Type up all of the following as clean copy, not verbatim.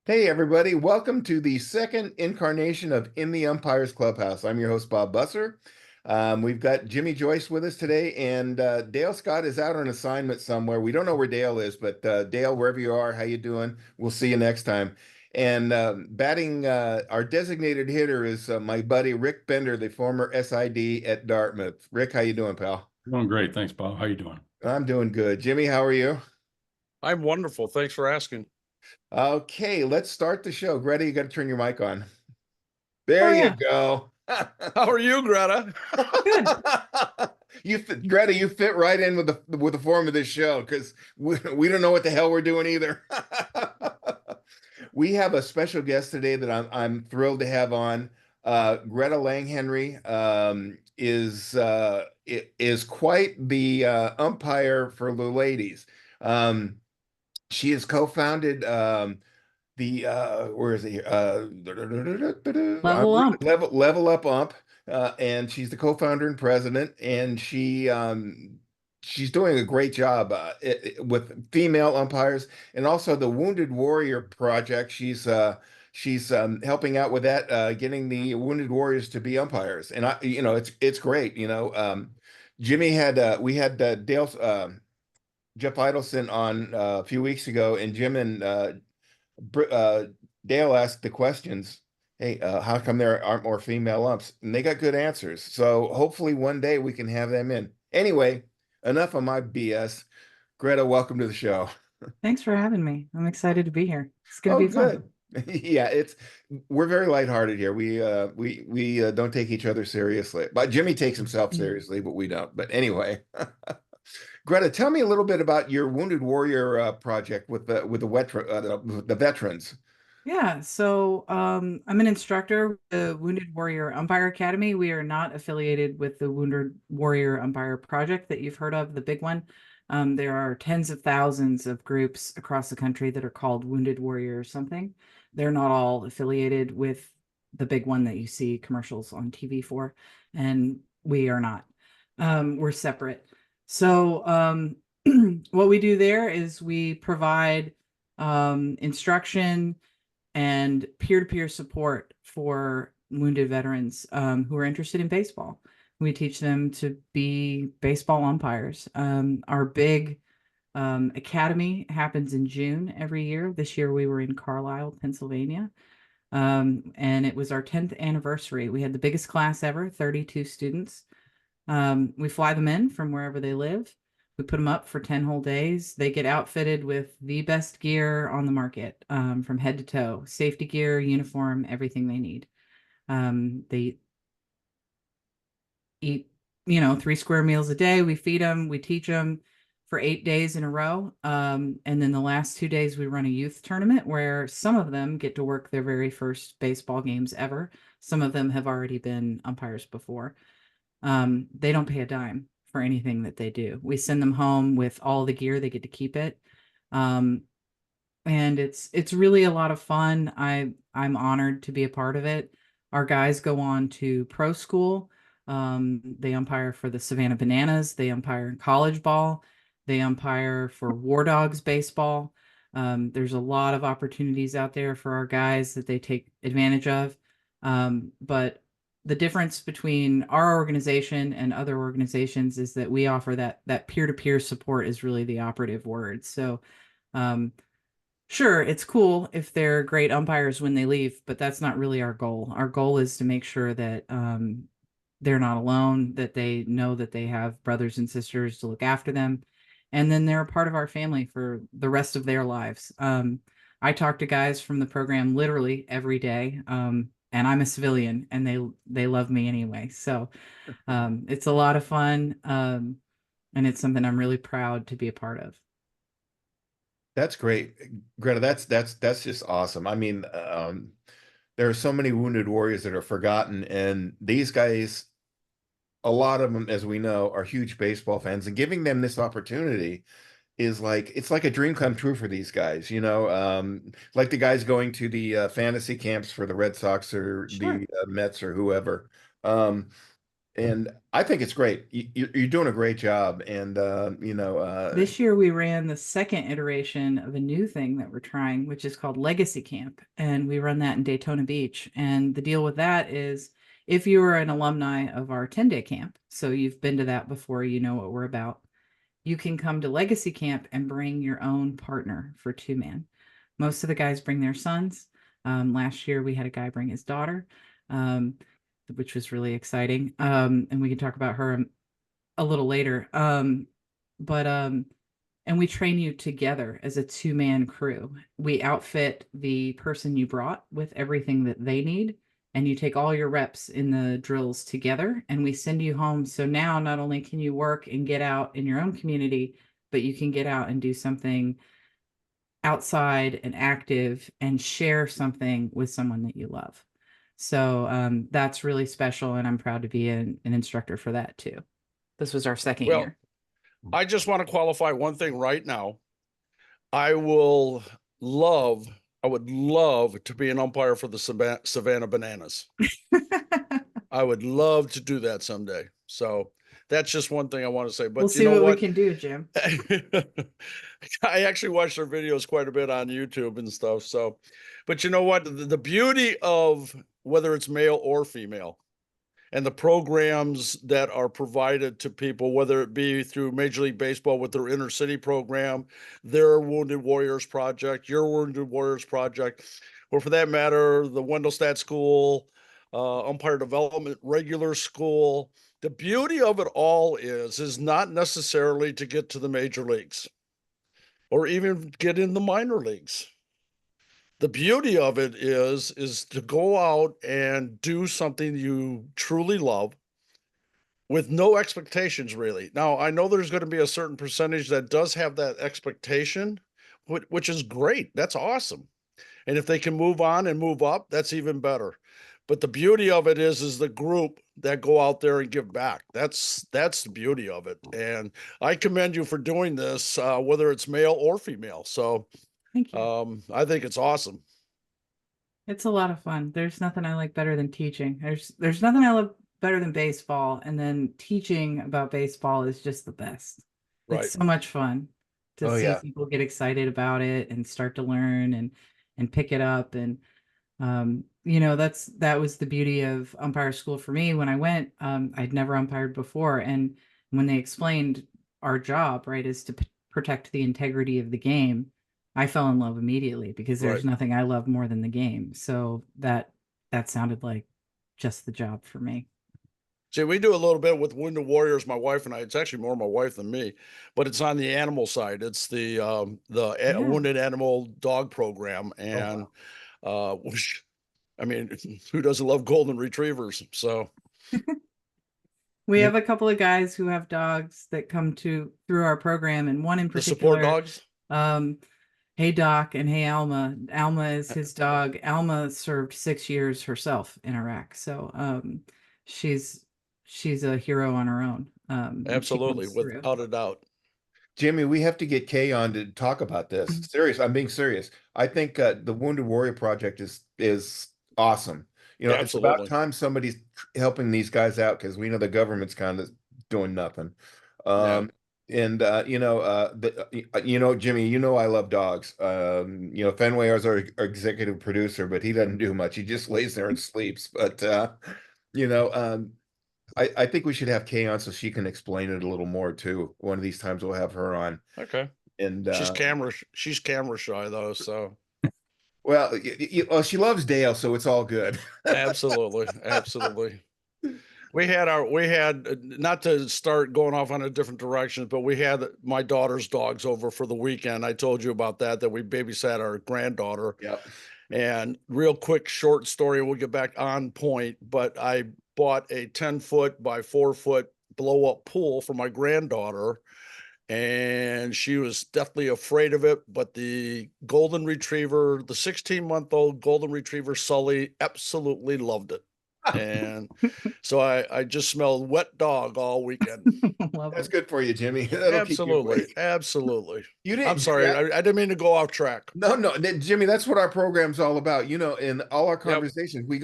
Hey everybody, welcome to the second incarnation of In the Umpires Clubhouse. I'm your host, Bob Busser. We've got Jimmy Joyce with us today, and Dale Scott is out on assignment somewhere. We don't know where Dale is, but Dale, wherever you are, how you doing? We'll see you next time. And batting our designated hitter is my buddy Rick Bender, the former SID at Dartmouth. Rick, how you doing, pal? Doing great. Thanks, Bob. How you doing? I'm doing good. Jimmy, how are you? I'm wonderful. Thanks for asking. Okay, let's start the show. Greta, you got to turn your mic on. Oh There you yeah, go. How are you, Greta? good. Greta, you fit right in with the form of this show because we don't know what the hell we're doing either. We have a special guest today that I'm thrilled to have on. Greta Langhenry is quite the umpire for the ladies. Um, she has co-founded the where is it here? Level Ump. Level Up Ump, and she's the co-founder and president, and she's doing a great job with female umpires, and also the Wounded Warrior Project. She's helping out with that, getting the Wounded Warriors to be umpires, and it's great. Jimmy had we had Dale Jeff Idelson on a few weeks ago, and Jim and Dale asked the questions. Hey, how come there aren't more female umps? And they got good answers. So hopefully one day we can have them in. Anyway, enough of my BS. Greta, welcome to the show. Thanks for having me. I'm excited to be here. It's gonna Oh, be fun. good. Yeah, we're very lighthearted here. We don't take each other seriously. But Jimmy takes himself seriously, but we don't. But anyway, Greta, tell me a little bit about your Wounded Warrior project with the veterans. Yeah, so I'm an instructor with the Wounded Warrior Umpire Academy. We are not affiliated with the Wounded Warrior Umpire Project that you've heard of, the big one. There are tens of thousands of groups across the country that are called Wounded Warrior or something. They're not all affiliated with the big one that you see commercials on TV for, and we are not. We're separate. So what we do there is we provide instruction and peer-to-peer support for wounded veterans who are interested in baseball. We teach them to be baseball umpires. Our big academy happens in June every year. This year we were in Carlisle, Pennsylvania, and it was our 10th anniversary. We had the biggest class ever, 32 students. We fly them in from wherever they live. We put them up for 10 whole days. They get outfitted with the best gear on the market, from head to toe, safety gear, uniform, everything they need. They eat, 3 square meals a day. We feed them, we teach them for 8 days in a row. And then the last 2 days, we run a youth tournament where some of them get to work their very first baseball games ever. Some of them have already been umpires before. They don't pay a dime for anything that they do. We send them home with all the gear, they get to keep it. And it's really a lot of fun. I'm honored to be a part of it. Our guys go on to pro school. They umpire for the Savannah Bananas, they umpire in college ball, they umpire for War Dogs baseball. There's a lot of opportunities out there for our guys that they take advantage of. But the difference between our organization and other organizations is that we offer that peer-to-peer support is really the operative word. So sure, it's cool if they're great umpires when they leave, but that's not really our goal. Our goal is to make sure that they're not alone, that they know that they have brothers and sisters to look after them, and then they're a part of our family for the rest of their lives. I talk to guys from the program literally every day. And I'm a civilian, and they love me anyway. So it's a lot of fun, and it's something I'm really proud to be a part of. That's great, Greta. That's just awesome. I mean, there are so many wounded warriors that are forgotten, and these guys, a lot of them, as we know, are huge baseball fans, and giving them this opportunity is like it's like a dream come true for these guys, like the guys going to the fantasy camps for the Red Sox or Sure. the Mets or whoever. Um, And I think it's great. You're doing a great job. And, This year we ran the second iteration of a new thing that we're trying, which is called Legacy Camp. And we run that in Daytona Beach. And the deal with that is if you are an alumni of our 10-day camp, so you've been to that before, you know what we're about, you can come to Legacy Camp and bring your own partner for 2-man. Most of the guys bring their sons. Last year we had a guy bring his daughter, which was really exciting. And we can talk about her a little later. And we train you together as a 2-man crew. We outfit the person you brought with everything that they need, and you take all your reps in the drills together, and we send you home. So now not only can you work and get out in your own community, but you can get out and do something outside and active and share something with someone that you love. So that's really special, and I'm proud to be an instructor for that too. This was our second Well, year. I just want to qualify one thing right now. I would love to be an umpire for the Savannah Bananas. I would love to do that someday. So that's just one thing I want to say. But We'll see what we can do, Jim. I actually watch their videos quite a bit on YouTube and stuff. So, but you know what? The beauty of whether it's male or female and the programs that are provided to people, whether it be through Major League Baseball with their inner city program, their Wounded Warriors project, your Wounded Warriors project, or for that matter, the Wendelstedt School, umpire development regular school. The beauty of it all is not necessarily to get to the major leagues or even get in the minor leagues. The beauty of it is to go out and do something you truly love with no expectations, really. Now, I know there's going to be a certain percentage that does have that expectation, which is great. That's awesome. And if they can move on and move up, that's even better. But the beauty of it is the group that go out there and give back. That's the beauty of it. And I commend you for doing this, whether it's male or female. So Thank you. I think it's awesome. It's a lot of fun. There's nothing I like better than teaching. There's nothing I love better than baseball. And then teaching about baseball is just the best. Right. It's so much fun to Oh, see yeah. people get excited about it and start to learn and pick it up. And that was the beauty of umpire school for me. When I went, I'd never umpired before. And when they explained our job, right, is to protect the integrity of the game, I fell in love immediately because there's Right. nothing I love more than the game. So that sounded like just the job for me. See, we do a little bit with Wounded Warriors, my wife and I. It's actually more my wife than me, but it's on the animal side. It's the Wounded Animal Dog Program, and which, I mean, who doesn't love golden retrievers? So we have a couple of guys who have dogs that come through our program, and one in the support particular, dogs. Hey Doc and Hey Alma. Alma is his dog. Alma served 6 years herself in Iraq, so she's a hero on her own. Absolutely, without a doubt. Jimmy, we have to get Kay on to talk about this. Serious, I'm being serious. I think the Wounded Warrior Project is awesome. It's about Absolutely. time somebody's helping these guys out because we know the government's kind of doing nothing. Yeah. And Jimmy, I love dogs. Fenway is our executive producer, but he doesn't do much. He just lays there and sleeps. But I think we should have Kay on so she can explain it a little more too. One of these times we'll have her on. Okay. And She's camera shy though, so well, she loves Dale, so it's all good. absolutely, absolutely. We had not to start going off on a different direction, but we had my daughter's dogs over for the weekend. I told you about that we babysat our granddaughter. Yep. And real quick, short story, we'll get back on point, but I bought a 10-foot by 4-foot blow up pool for my granddaughter. And she was definitely afraid of it, but the golden retriever, the 16-month-old golden retriever, Sully, absolutely loved it. And so I just smelled wet dog all weekend. That's Lovely. good for you, Jimmy. That'll keep you Absolutely. awake. Absolutely. You I'm didn't, sorry. I didn't mean to go off track. no, no, Jimmy, that's what our program's all about. You know, in all our Yep. conversations, we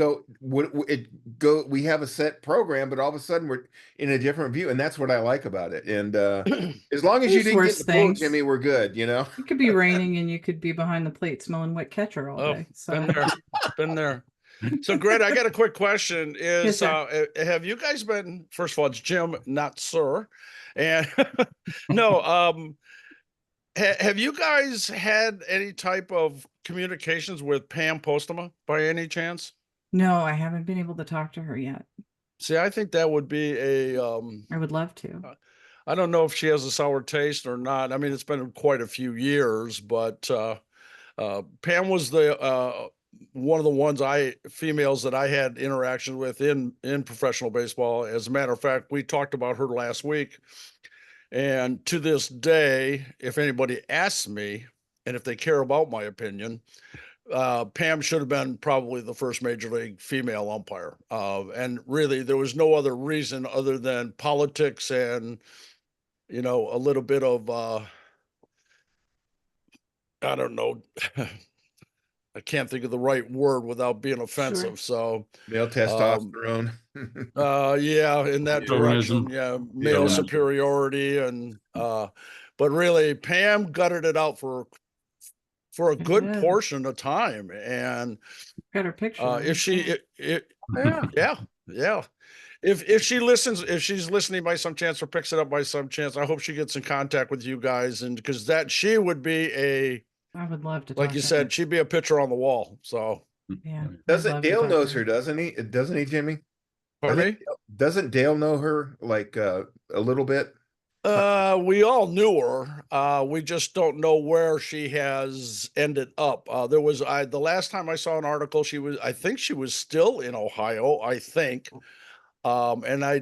we have a set program, but all of a sudden we're in a different view, and that's what I like about it. And as long as you There's didn't get worse in the pool, things. Jimmy, we're good, you know? It could be raining and you could be behind the plate smelling wet catcher all Oh, day. been So there. Been there. So Greta, I got a quick question. Yes, Is sir. have you guys been, first of all, it's Jim, not sir. And no, have you guys had any type of communications with Pam Postema by any chance? No, I haven't been able to talk to her yet. See, I think that would be a I would love to. I don't know if she has a sour taste or not. I mean, it's been quite a few years, but Pam was the one of the ones females that I had interaction with in professional baseball. As a matter of fact, we talked about her last week. And to this day, if anybody asks me, and if they care about my opinion, Pam should have been probably the first major league female umpire. And really, there was no other reason other than politics and, you know, a little bit of, I don't know, I can't think of the right word without being offensive. So, Male testosterone. yeah, in that direction, Chauvinism. yeah, male Chauvinism. superiority, and but really, Pam gutted it out for a good did. portion of time, and Got her picture. if she, Yeah. yeah. If she listens, if she's listening by some chance or picks it up by some chance, I hope she gets in contact with you guys, and because that she would be I would love to like talk you to said, her. she'd be a picture on the wall. So, Yeah. I'd Doesn't love to Dale talk to knows her, doesn't he? Doesn't he, Jimmy? I pardon think me? doesn't Dale know her like a little bit? We all knew her. We just don't know where she has ended up. There was the last time I saw an article, I think she was still in Ohio, I think. And I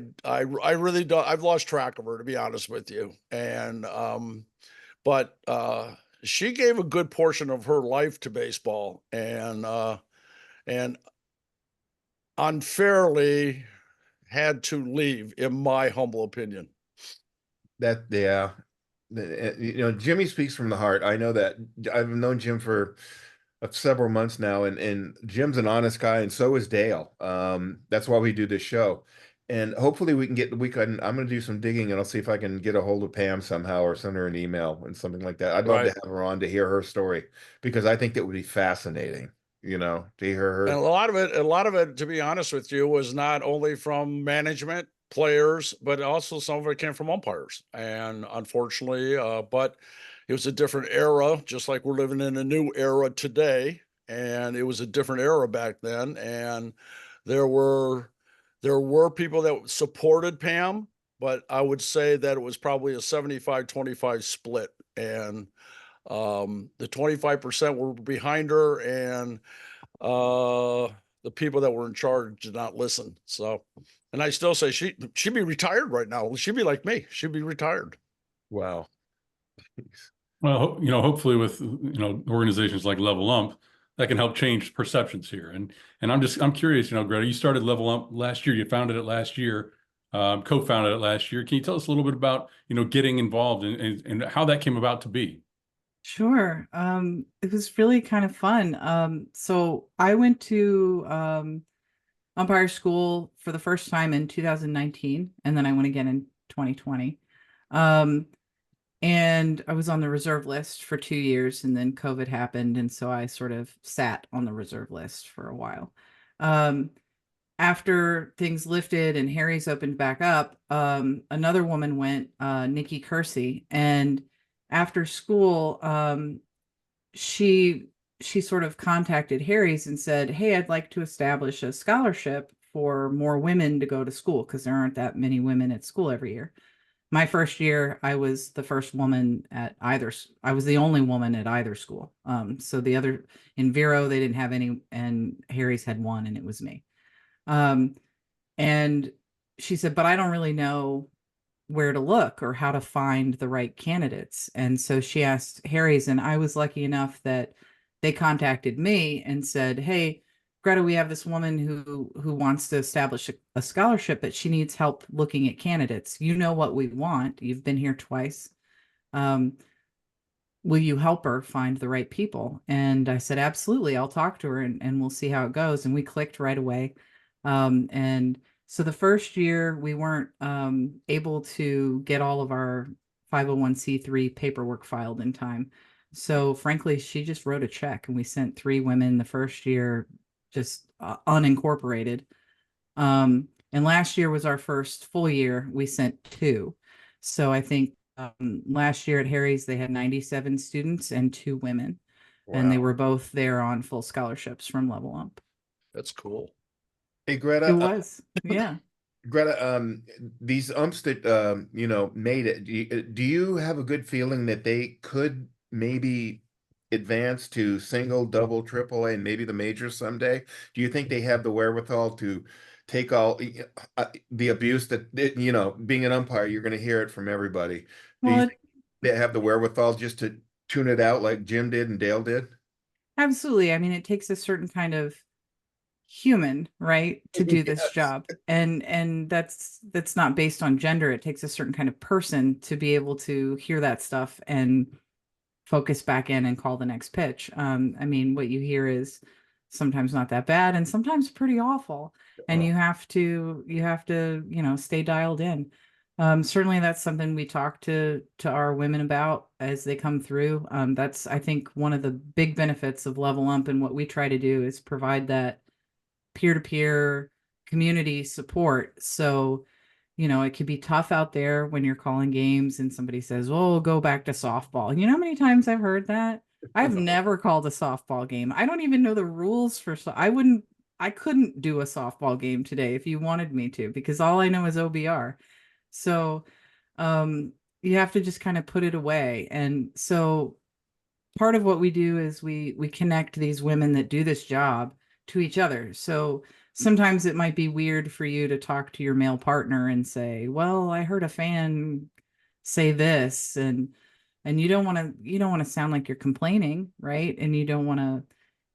really don't, I've lost track of her, to be honest with you. And but she gave a good portion of her life to baseball, and unfairly had to leave, in my humble opinion. That yeah. You know, Jimmy speaks from the heart. I know that. I've known Jim for several months now, and Jim's an honest guy, and so is Dale. That's why we do this show. And hopefully I'm going to do some digging, and I'll see if I can get a hold of Pam somehow or send her an email and something like that. I'd love to Right. have her on to hear her story, because I think that would be fascinating, you know, to hear And her. a lot of it, to be honest with you, was not only from management, players, but also some of it came from umpires. And unfortunately, but it was a different era, just like we're living in a new era today. And it was a different era back then. And there were people that supported Pam, but I would say that it was probably a 75-25 split. And the 25% were behind her, and the people that were in charge did not listen. So, and I still say she'd be retired right now. She'd be like me. She'd be retired. Wow. Well, you know, hopefully with, you know, organizations like Level Ump, that can help change perceptions here. And I'm curious, you know, Greta, you started Level Ump last year. You founded it last year, co-founded it last year. Can you tell us a little bit about, you know, getting involved and how that came about to be? Sure. It was really kind of fun. So I went to umpire school for the first time in 2019, and then I went again in 2020. And I was on the reserve list for 2 years, and then COVID happened, and so I sort of sat on the reserve list for a while. After things lifted and Harry's opened back up, another woman went, Nici Kersey, and after school, she sort of contacted Harry's and said, "Hey, I'd like to establish a scholarship for more women to go to school, because there aren't that many women at school every year." My first year, I was the first woman at either. I was the only woman at either school. So the other, in Vero, they didn't have any, and Harry's had one, and it was me. And she said, "But I don't really know where to look or how to find the right candidates." And so she asked Harry's, and I was lucky enough that they contacted me and said, "Hey, Greta, we have this woman who wants to establish a scholarship, but she needs help looking at candidates. You know what we want. You've been here twice. Will you help her find the right people? And I said, absolutely. I'll talk to her and we'll see how it goes. And we clicked right away. And so the first year we weren't able to get all of our 501c3 paperwork filed in time. So frankly, she just wrote a check and we sent 3 women the first year, just unincorporated. And last year was our first full year. We sent 2. So I think last year at Harry's, they had 97 students and 2 women. Wow. And they were both there on full scholarships from Level Ump. That's cool. Hey, Greta. It was, yeah. Greta, these umps that, you know, made it, do you have a good feeling that they could maybe advance to single, double, triple A, and maybe the majors someday? Do you think they have the wherewithal to take all the abuse that, you know, being an umpire, you're going to hear it from everybody? Do you think they have the wherewithal just to tune it out like Jim did and Dale did? Absolutely. I mean, it takes a certain kind of human, right, to do this job, and that's not based on gender. It takes a certain kind of person to be able to hear that stuff and focus back in and call the next pitch. I mean, what you hear is sometimes not that bad and sometimes pretty awful, and you have to you know, stay dialed in. Certainly that's something we talk to our women about as they come through. That's, I think, one of the big benefits of Level Ump, and what we try to do is provide that peer-to-peer community support. So, you know, it could be tough out there when you're calling games and somebody says, oh, go back to softball. You know how many times I've heard that? I've never called a softball game. I don't even know the rules for, I couldn't do a softball game today if you wanted me to, because all I know is OBR. So you have to just kind of put it away. And so part of what we do is we connect these women that do this job to each other. So sometimes it might be weird for you to talk to your male partner and say, well, I heard a fan say this, and you don't want to sound like you're complaining, right? And you don't want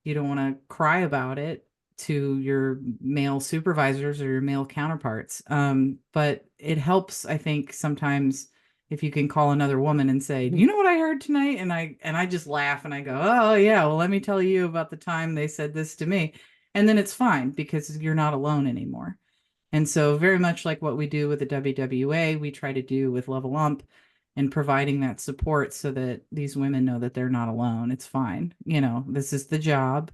to cry about it to your male supervisors or your male counterparts. But it helps, I think, sometimes if you can call another woman and say, you know what I heard tonight? And I just laugh and I go, oh yeah, well, let me tell you about the time they said this to me. And then it's fine because you're not alone anymore. And so very much like what we do with the WWA, we try to do with Level Ump, and providing that support so that these women know that they're not alone. It's fine. You know, this is the job,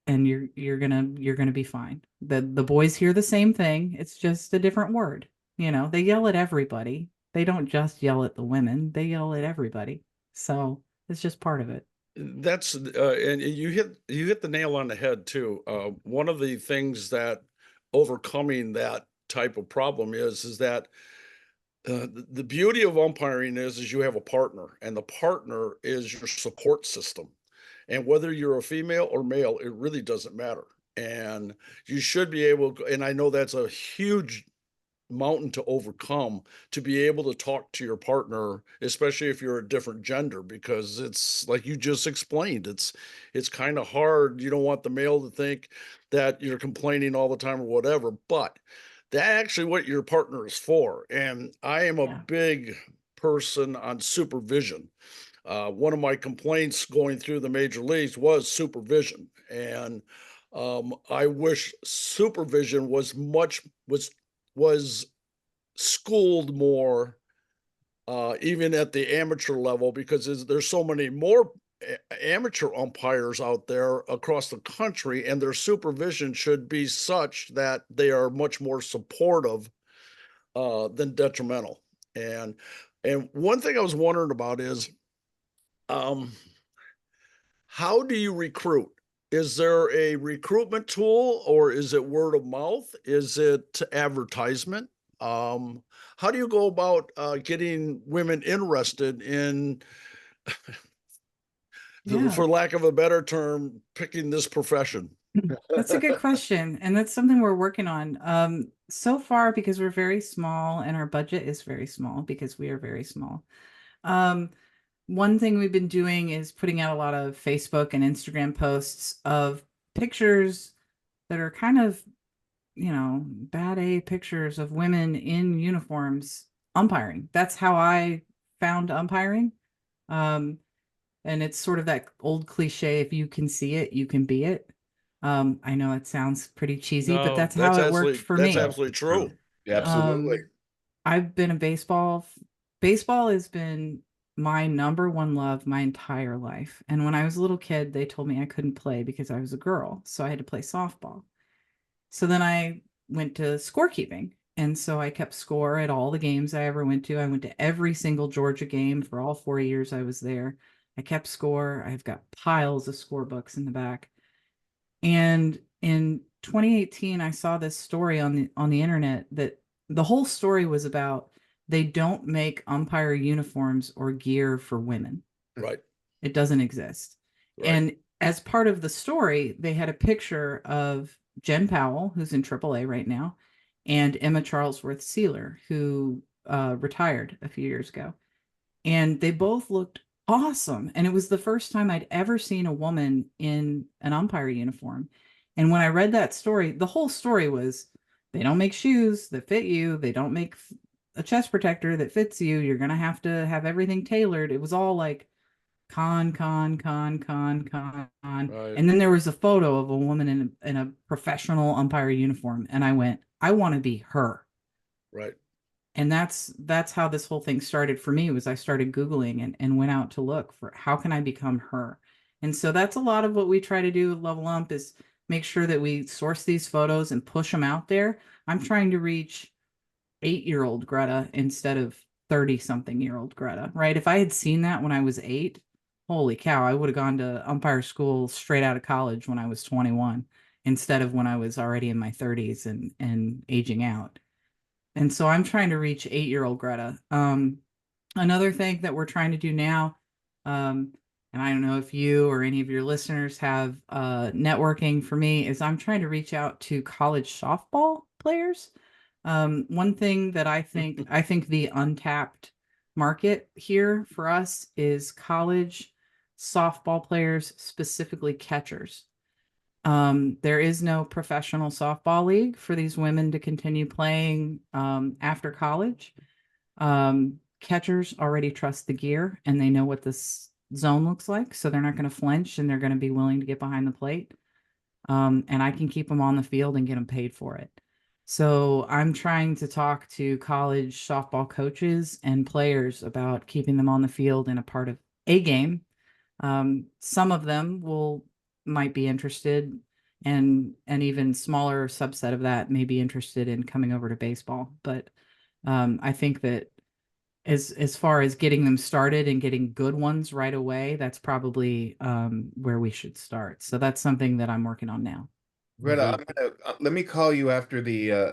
and you're gonna be fine. The boys hear the same thing. It's just a different word. You know, they yell at everybody. They don't just yell at the women. They yell at everybody. So it's just part of it. That's and you hit the nail on the head too. One of the things that overcoming that type of problem is that the beauty of umpiring is you have a partner, and the partner is your support system. And whether you're a female or male, it really doesn't matter. And you should be able, and I know that's a huge mountain to overcome, to be able to talk to your partner, especially if you're a different gender, because it's like you just explained, it's kind of hard. You don't want the male to think that you're complaining all the time or whatever, but that's actually what your partner is for. And I am a big person on supervision. One of my complaints going through the major leagues was supervision, and I wish supervision was schooled more, even at the amateur level, because there's so many more amateur umpires out there across the country, and their supervision should be such that they are much more supportive than detrimental. And one thing I was wondering about is, how do you recruit? Is there a recruitment tool, or is it word of mouth? Is it advertisement? How do you go about getting women interested in, for lack of a better term, picking this profession? That's a good question. And that's something we're working on. So far, because we're very small and our budget is very small because we are very small. One thing we've been doing is putting out a lot of Facebook and Instagram posts of pictures that are kind of, you know, bad A pictures of women in uniforms umpiring. That's how I found umpiring. And it's sort of that old cliche, if you can see it, you can be it. I know it sounds pretty cheesy, but No, that's how it worked for that's me. absolutely true. Absolutely. I've been a baseball has been my number one love my entire life. And when I was a little kid, they told me I couldn't play because I was a girl. So I had to play softball. So then I went to scorekeeping. And so I kept score at all the games I ever went to. I went to every single Georgia game for all 4 years I was there. I kept score. I've got piles of scorebooks in the back. And in 2018, I saw this story on the internet that the whole story was about they don't make umpire uniforms or gear for women. Right. It doesn't exist. Right. And as part of the story, they had a picture of Jen Powell, who's in AAA right now, and Emma Charlesworth Sealer, who retired a few years ago. And they both looked awesome. And it was the first time I'd ever seen a woman in an umpire uniform. And when I read that story, the whole story was they don't make shoes that fit you. They don't make a chest protector that fits you. You're going to have everything tailored. It was all like con. Right. And then there was a photo of a woman in a professional umpire uniform. And I went, I want to be her. Right. And that's how this whole thing started for me. Was I started Googling and went out to look for how can I become her. And so that's a lot of what we try to do with Level Ump is make sure that we source these photos and push them out there. I'm trying to reach 8-year-old Greta instead of 30-something-year-old Greta, right? If I had seen that when I was 8, holy cow, I would have gone to umpire school straight out of college when I was 21 instead of when I was already in my 30s and aging out. And so I'm trying to reach 8-year-old Greta. Another thing that we're trying to do now, and I don't know if you or any of your listeners have networking for me, is I'm trying to reach out to college softball players. One thing that I think the untapped market here for us is college softball players, specifically catchers. There is no professional softball league for these women to continue playing after college. Catchers already trust the gear and they know what this zone looks like, so they're not going to flinch and they're going to be willing to get behind the plate. And I can keep them on the field and get them paid for it. So I'm trying to talk to college softball coaches and players about keeping them on the field and a part of a game. Some of them might be interested, and an even smaller subset of that may be interested in coming over to baseball. But I think that as far as getting them started and getting good ones right away, that's probably where we should start. So that's something that I'm working on now. Greta, I'm gonna let me call you after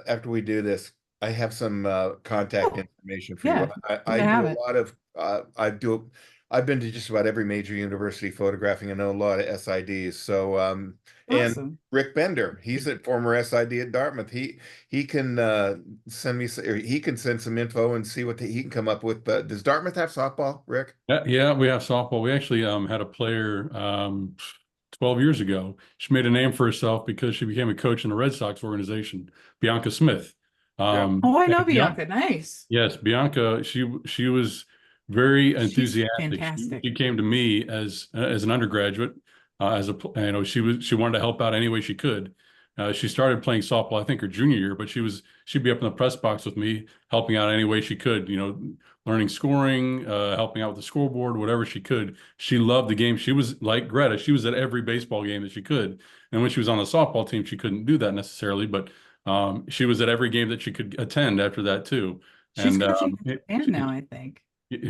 after we do this. I have some contact information for Yeah, you. I do have a it. lot of I've been to just about every major university photographing. I know a lot of SIDs. So and Awesome. Rick Bender, he's a former SID at Dartmouth. He can send me or he can send some info and see what he can come up with. But does Dartmouth have softball, Rick? Yeah, we have softball. We actually had a player 12 years ago. She made a name for herself because she became a coach in the Red Sox organization, Bianca Smith. Yeah. Oh, I know and Bianca. Nice. Yes, Bianca, she was very She's enthusiastic. fantastic. She came to me as an undergraduate, she wanted to help out any way she could. She started playing softball, I think, her junior year, but she'd be up in the press box with me, helping out any way she could. Learning scoring, helping out with the scoreboard, whatever she could. She loved the game. She was like Greta. She was at every baseball game that she could. And when she was on the softball team, she couldn't do that necessarily, but she was at every game that she could attend after that too. She's And coaching in Japan now, I think.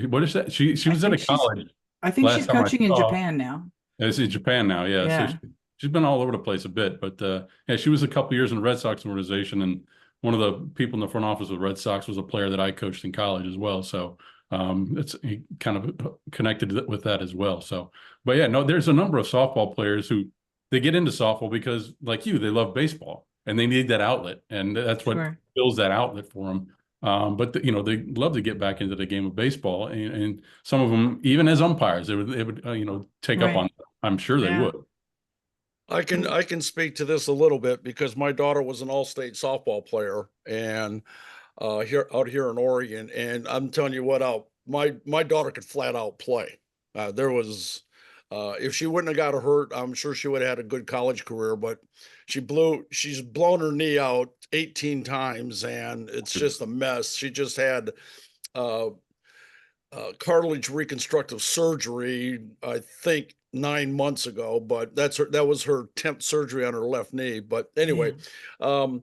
what is that? She was at a college I think last she's time I coaching in saw. Japan now. It's in Japan now, yeah. So Yeah. she's been all over the place a bit, but yeah, she was a couple years in the Red Sox organization, and one of the people in the front office of the Red Sox was a player that I coached in college as well. So it's kind of connected with that as well. So, but yeah, no, there's a number of softball players who they get into softball because, like you, they love baseball and they need that outlet, and that's what Sure. fills that outlet for them. But they love to get back into the game of baseball, and some of them, even as umpires, they would take up Right. on. I'm sure they Yeah. would. I can speak to this a little bit because my daughter was an all-state softball player and out here in Oregon, and I'm telling you what, my daughter could flat out play. There was if she wouldn't have got hurt, I'm sure she would have had a good college career, but she's blown her knee out 18 times and it's just a mess. She just had uh cartilage reconstructive surgery, I think 9 months ago, but that was her 10th surgery on her left knee. But anyway, um,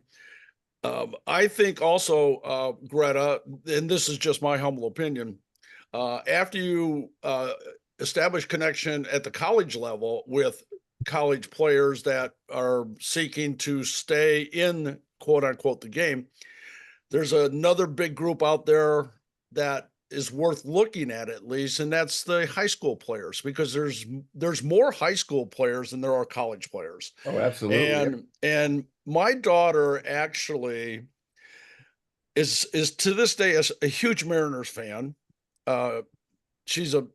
I think also, Greta, and this is just my humble opinion, after you establish connection at the college level with college players that are seeking to stay in quote unquote the game, there's another big group out there that is worth looking at least, and that's the high school players, because there's more high school players than there are college players. Oh, absolutely. And my daughter actually is to this day a huge Mariners fan. She's a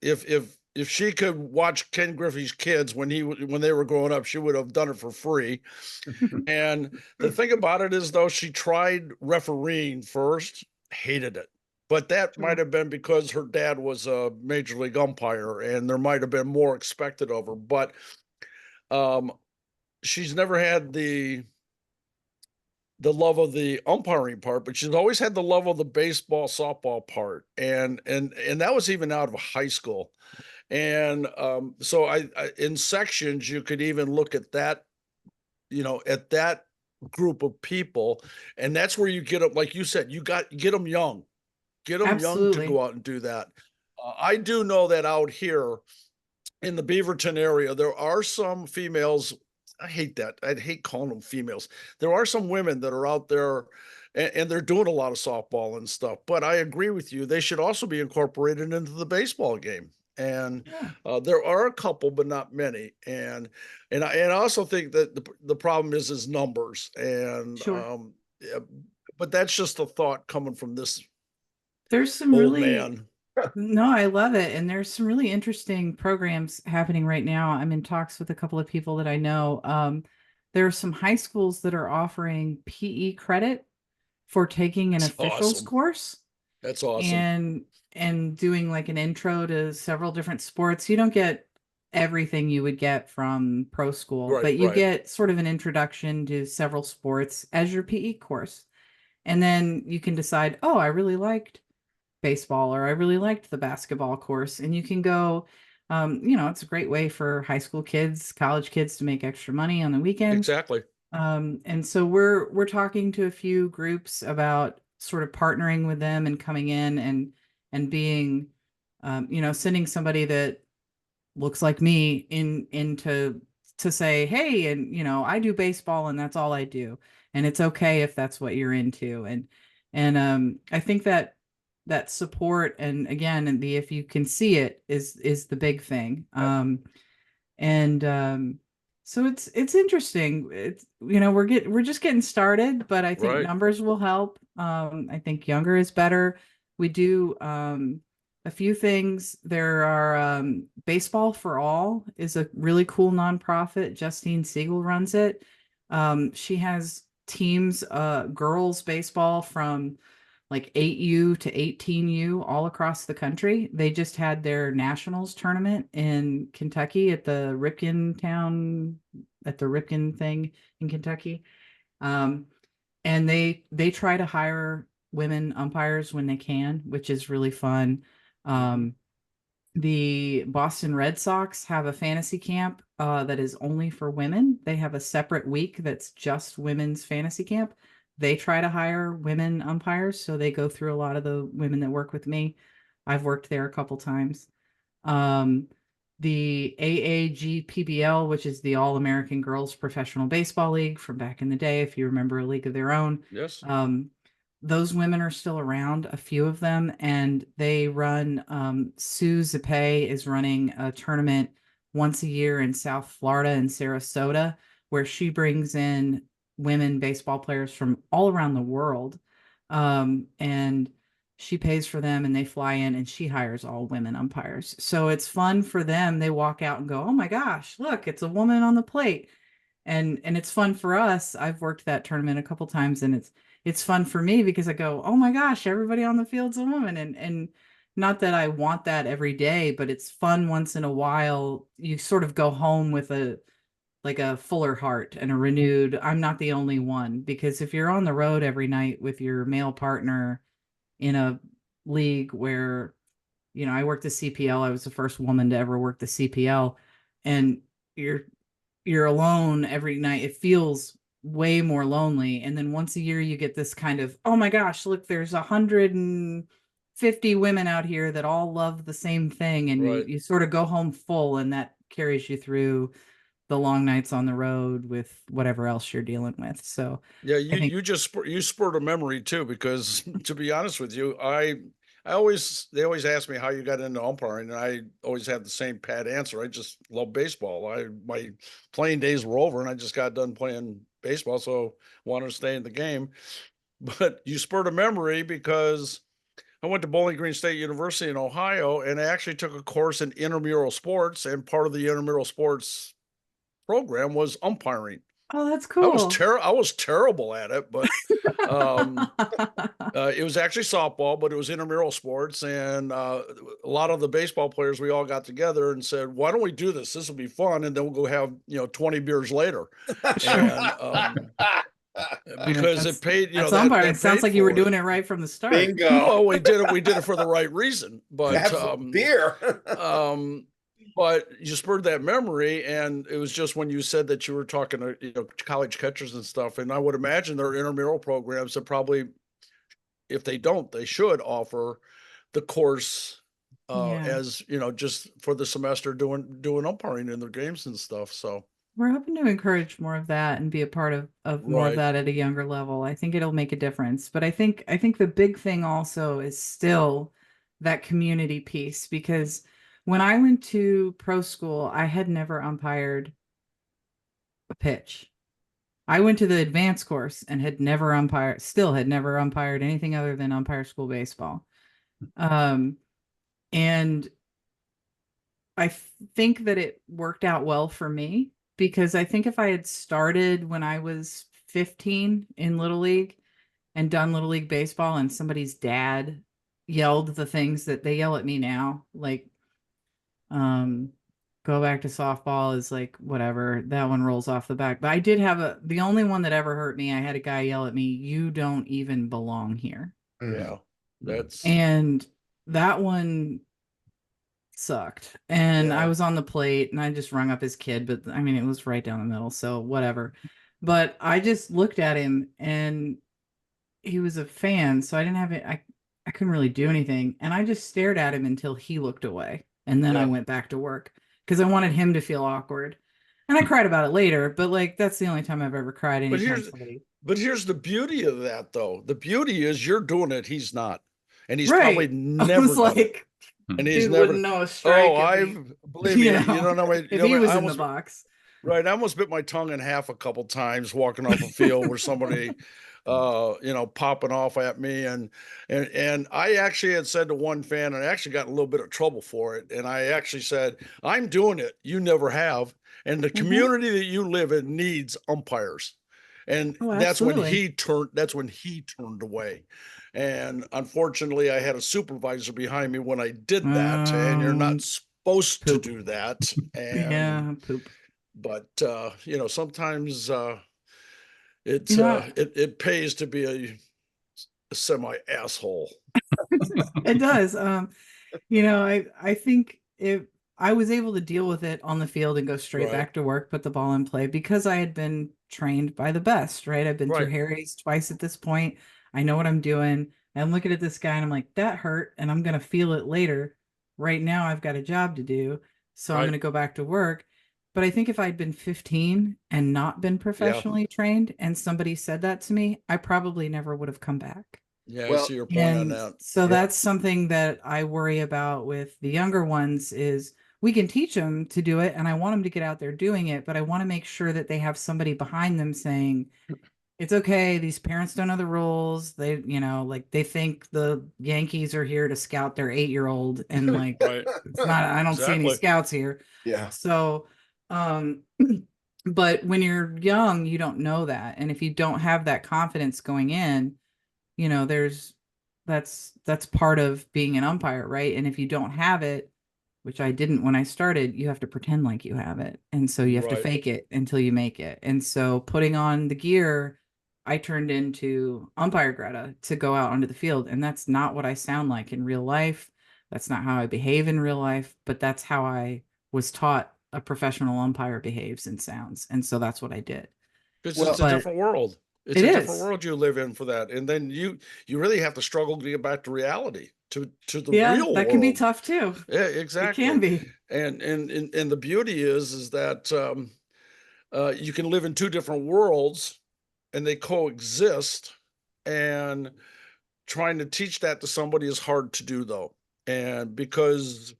if she could watch Ken Griffey's Kids when they were growing up, she would have done it for free. And the thing about it is, though, she tried refereeing first, hated it. But that might have been because her dad was a major league umpire and there might have been more expected of her. But she's never had the love of the umpiring part, but she's always had the love of the baseball, softball part. And that was even out of high school. And so I in sections, you could even look at that, at that group of people. And that's where you get them, like you said, get them young. Get them young to go out and do that. I do know that out here in the Beaverton area, there are some females. I hate that. I'd hate calling them females. There are some women that are out there and they're doing a lot of softball and stuff. But I agree with you. They should also be incorporated into the baseball game. And there are a couple, but not many. And I also think that the problem is numbers. And but that's just a thought coming from this. There's some no, I love it. And there's some really interesting programs happening right now. I'm in talks with a couple of people that I know. There are some high schools that are offering PE credit for taking an officials course. That's awesome. And doing like an intro to several different sports. You don't get everything you would get from pro school, but you get sort of an introduction to several sports as your PE course. And then you can decide, oh, I really liked baseball, or I really liked the basketball course. And you can go, it's a great way for high school kids, college kids to make extra money on the weekends. Exactly. And so we're talking to a few groups about sort of partnering with them and coming in and being, sending somebody that looks like me to say, hey, and I do baseball and that's all I do. And it's okay if that's what you're into. And I think that support, and again, if you can see it is the big thing. So it's interesting. It's, we're just getting started, but I think numbers will help. I think younger is better. We do a few things. There are Baseball for All is a really cool nonprofit. Justine Siegel runs it. She has teams, girls baseball from like 8U to 18U all across the country. They just had their nationals tournament in Kentucky at the Ripken thing in Kentucky. And they try to hire women umpires when they can, which is really fun. The Boston Red Sox have a fantasy camp that is only for women. They have a separate week that's just women's fantasy camp. They try to hire women umpires, so they go through a lot of the women that work with me. I've worked there a couple times. The AAGPBL, which is the All-American Girls Professional Baseball League from back in the day, if you remember A League of Their Own. Yes. Those women are still around, a few of them, and they run, Sue Zappe is running a tournament once a year in South Florida and Sarasota, where she brings in women baseball players from all around the world. And she pays for them and they fly in, and she hires all women umpires. So it's fun for them. They walk out and go, oh my gosh, look, it's a woman on the plate. And it's fun for us. I've worked that tournament a couple times, and it's fun for me because I go, oh my gosh, everybody on the field's a woman. And not that I want that every day, but it's fun once in a while. You sort of go home with a fuller heart and a renewed, I'm not the only one. Because if you're on the road every night with your male partner in a league where, I worked the CPL, I was the first woman to ever work the CPL, and you're alone every night, it feels way more lonely. And then once a year you get this kind of, oh my gosh, look, there's 150 women out here that all love the same thing, and you sort of go home full, and that carries you through the long nights on the road with whatever else you're dealing with. So yeah, you spurred a memory too, because to be honest with you, they always ask me how you got into umpiring, and I always have the same pat answer. I just love baseball. My playing days were over, and I just got done playing baseball, so wanted to stay in the game. But you spurred a memory, because I went to Bowling Green State University in Ohio, and I actually took a course in intramural sports, and part of the intramural sports program was umpiring. Oh, that's I cool. was terrible at it, but it was actually softball, but it was intramural sports, and a lot of the baseball players, we all got together and said, "Why don't we do this? This will be fun, and then we'll go have 20 beers later." And because it paid, that's umpiring. It sounds like you were doing it right from the start. Bingo. Well, we did it for the right reason, but beer. But you spurred that memory, and it was just when you said that you were talking to college catchers and stuff, and I would imagine there are intramural programs that probably, if they don't, they should offer the course as just for the semester doing umpiring in their games and stuff. So we're hoping to encourage more of that and be a part of more of that at a younger level. I think it'll make a difference. But I think the big thing also is still that community piece, because when I went to pro school, I had never umpired a pitch. I went to the advanced course and had never umpired anything other than umpire school baseball. And I think that it worked out well for me, because I think if I had started when I was 15 in Little League and done Little League baseball, and somebody's dad yelled the things that they yell at me now, like, go back to softball is like, whatever, that one rolls off the back. But I did have the only one that ever hurt me, I had a guy yell at me, "You don't even belong here." Yeah, and that one sucked. And I was on the plate, and I just rung up his kid, but I mean, it was right down the middle, so whatever. But I just looked at him, and he was a fan, so I didn't have it. I couldn't really do anything, and I just stared at him until he looked away. And then I went back to work because I wanted him to feel awkward. And I cried about it later, but like, that's the only time I've ever cried. But here's the beauty of that, though. The beauty is you're doing it, he's not. And he's probably never done it. And he's never wouldn't know a strike. Believe me, you don't know. If he was in the box. Right. I almost bit my tongue in half a couple times walking off a field where somebody popping off at me. And I actually had said to one fan, and I actually got in a little bit of trouble for it. And I actually said, "I'm doing it. You never have. And the community that you live in needs umpires." And that's when he turned away. And unfortunately, I had a supervisor behind me when I did that, and you're not supposed to do that. And poop. But sometimes it pays to be a semi asshole. It does. I think if I was able to deal with it on the field and go straight back to work, put the ball in play, because I had been trained by the best, right? I've been through Harry's twice at this point. I know what I'm doing. I'm looking at this guy and I'm like, that hurt, and I'm going to feel it later. Right now, I've got a job to do, so I'm going to go back to work. But I think if I'd been 15 and not been professionally trained, and somebody said that to me, I probably never would have come back. Yeah, I see your point on that. So that's something that I worry about with the younger ones is we can teach them to do it, and I want them to get out there doing it, but I want to make sure that they have somebody behind them saying, it's okay. These parents don't know the rules. They, you know, like they think the Yankees are here to scout their 8-year-old, and like Right. it's not, I don't see any Exactly. scouts here. Yeah. So, um, but when you're young, you don't know that. And if you don't have that confidence going in, you know, that's part of being an umpire, right? And if you don't have it, which I didn't when I started, you have to pretend like you have it. And so you have to Right. fake it until you make it. And so putting on the gear, I turned into umpire Greta to go out onto the field. And that's not what I sound like in real life. That's not how I behave in real life, but that's how I was taught a professional umpire behaves and sounds. And so that's what I did. Because Well, it's a But different world. It's it a different is. world you live in for that. And then you really have to struggle to get back to reality, to the Yeah, real that can be world. tough too. Yeah, It exactly. can be. And the beauty is that you can live in two different worlds and they coexist. And trying to teach that to somebody is hard to do though. And because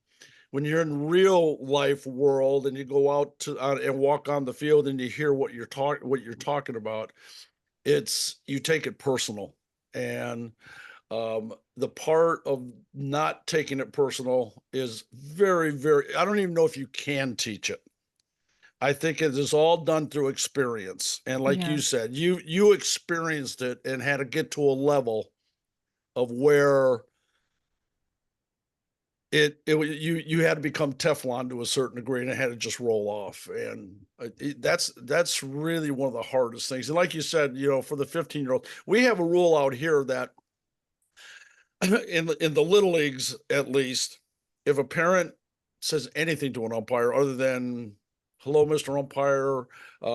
when you're in real life world and you go out to and walk on the field and you hear what you're talking about, it's you take it personal. And the part of not taking it personal is very, very, I don't even know if you can teach it. I think it is all done through experience. And like you Yes. said, you experienced it and had to get to a level of where you had to become Teflon to a certain degree, and it had to just roll off. And that's really one of the hardest things. And like you said, you know, for the 15-year-old, we have a rule out here that in the little leagues, at least, if a parent says anything to an umpire other than "Hello, Mr. Umpire,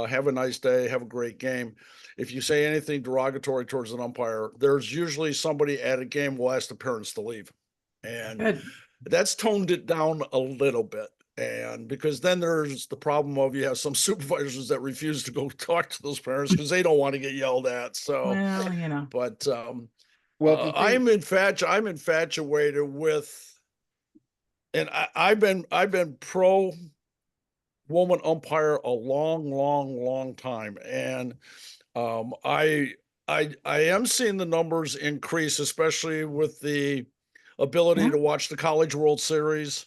have a nice day, have a great game," if you say anything derogatory towards an umpire, there's usually somebody at a game will ask the parents to leave. And Good. that's toned it down a little bit. And because then there's the problem of you have some supervisors that refuse to go talk to those parents because they don't want to get yelled at. So, Well, you know. but Well, the thing, I'm infatuated with, and I've been pro woman umpire a long time, and I am seeing the numbers increase, especially with the ability Yeah. to watch the College World Series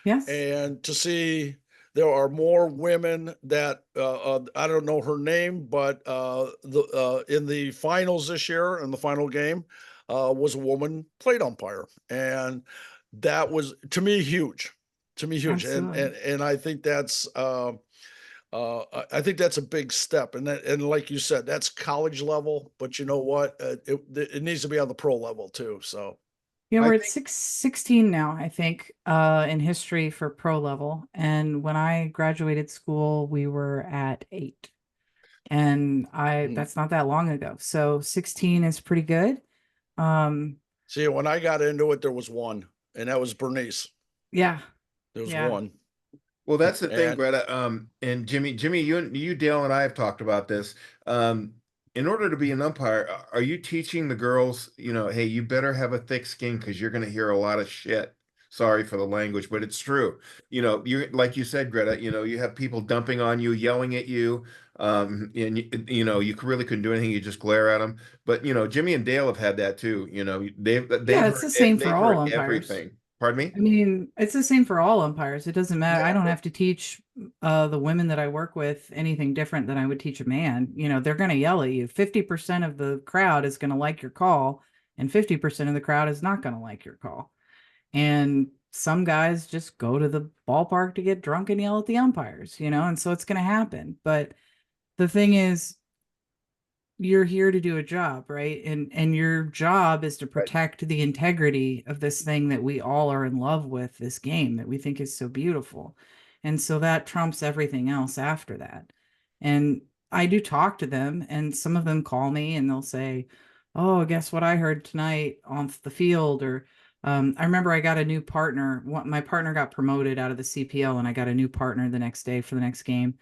Yes. and to see there are more women that I don't know her name, but in the finals this year, in the final game, was a woman plate umpire, and that was to me huge, Absolutely. and I think that's I think that's a big step, and like you said, that's college level, but you know what, it needs to be on the pro level too. So Yeah, I we're at think, 16 now, I think, in history for pro level. And when I graduated school, we were at 8. And that's not that long ago. So 16 is pretty good. see, when I got into it, there was one, and that was Bernice. Yeah. There was Yeah. one. well, that's the thing, And Greta. And Jimmy, you, Dale, and I have talked about this. In order to be an umpire, are you teaching the girls, you know, hey, you better have a thick skin because you're going to hear a lot of shit. Sorry for the language, but it's true. You know, you like you said, Greta. You know, you have people dumping on you, yelling at you, and you know, you really couldn't do anything. You just glare at them. But you know, Jimmy and Dale have had that too. You know, Yeah, it's the same for they've all heard umpires. everything. Pardon me? I mean, it's the same for all umpires. It doesn't matter. I don't Exactly. have to teach the women that I work with anything different than I would teach a man. You know, they're going to yell at you. 50% of the crowd is going to like your call, and 50% of the crowd is not going to like your call. And some guys just go to the ballpark to get drunk and yell at the umpires, you know, and so it's going to happen. But the thing is, you're here to do a job, right? And your job is to Right. protect the integrity of this thing that we all are in love with, this game that we think is so beautiful. And so that trumps everything else after that. And I do talk to them, and some of them call me and they'll say, "Oh, guess what I heard tonight on the field?" Or I remember I got a new partner. My partner got promoted out of the CPL, and I got a new partner the next day for the next game.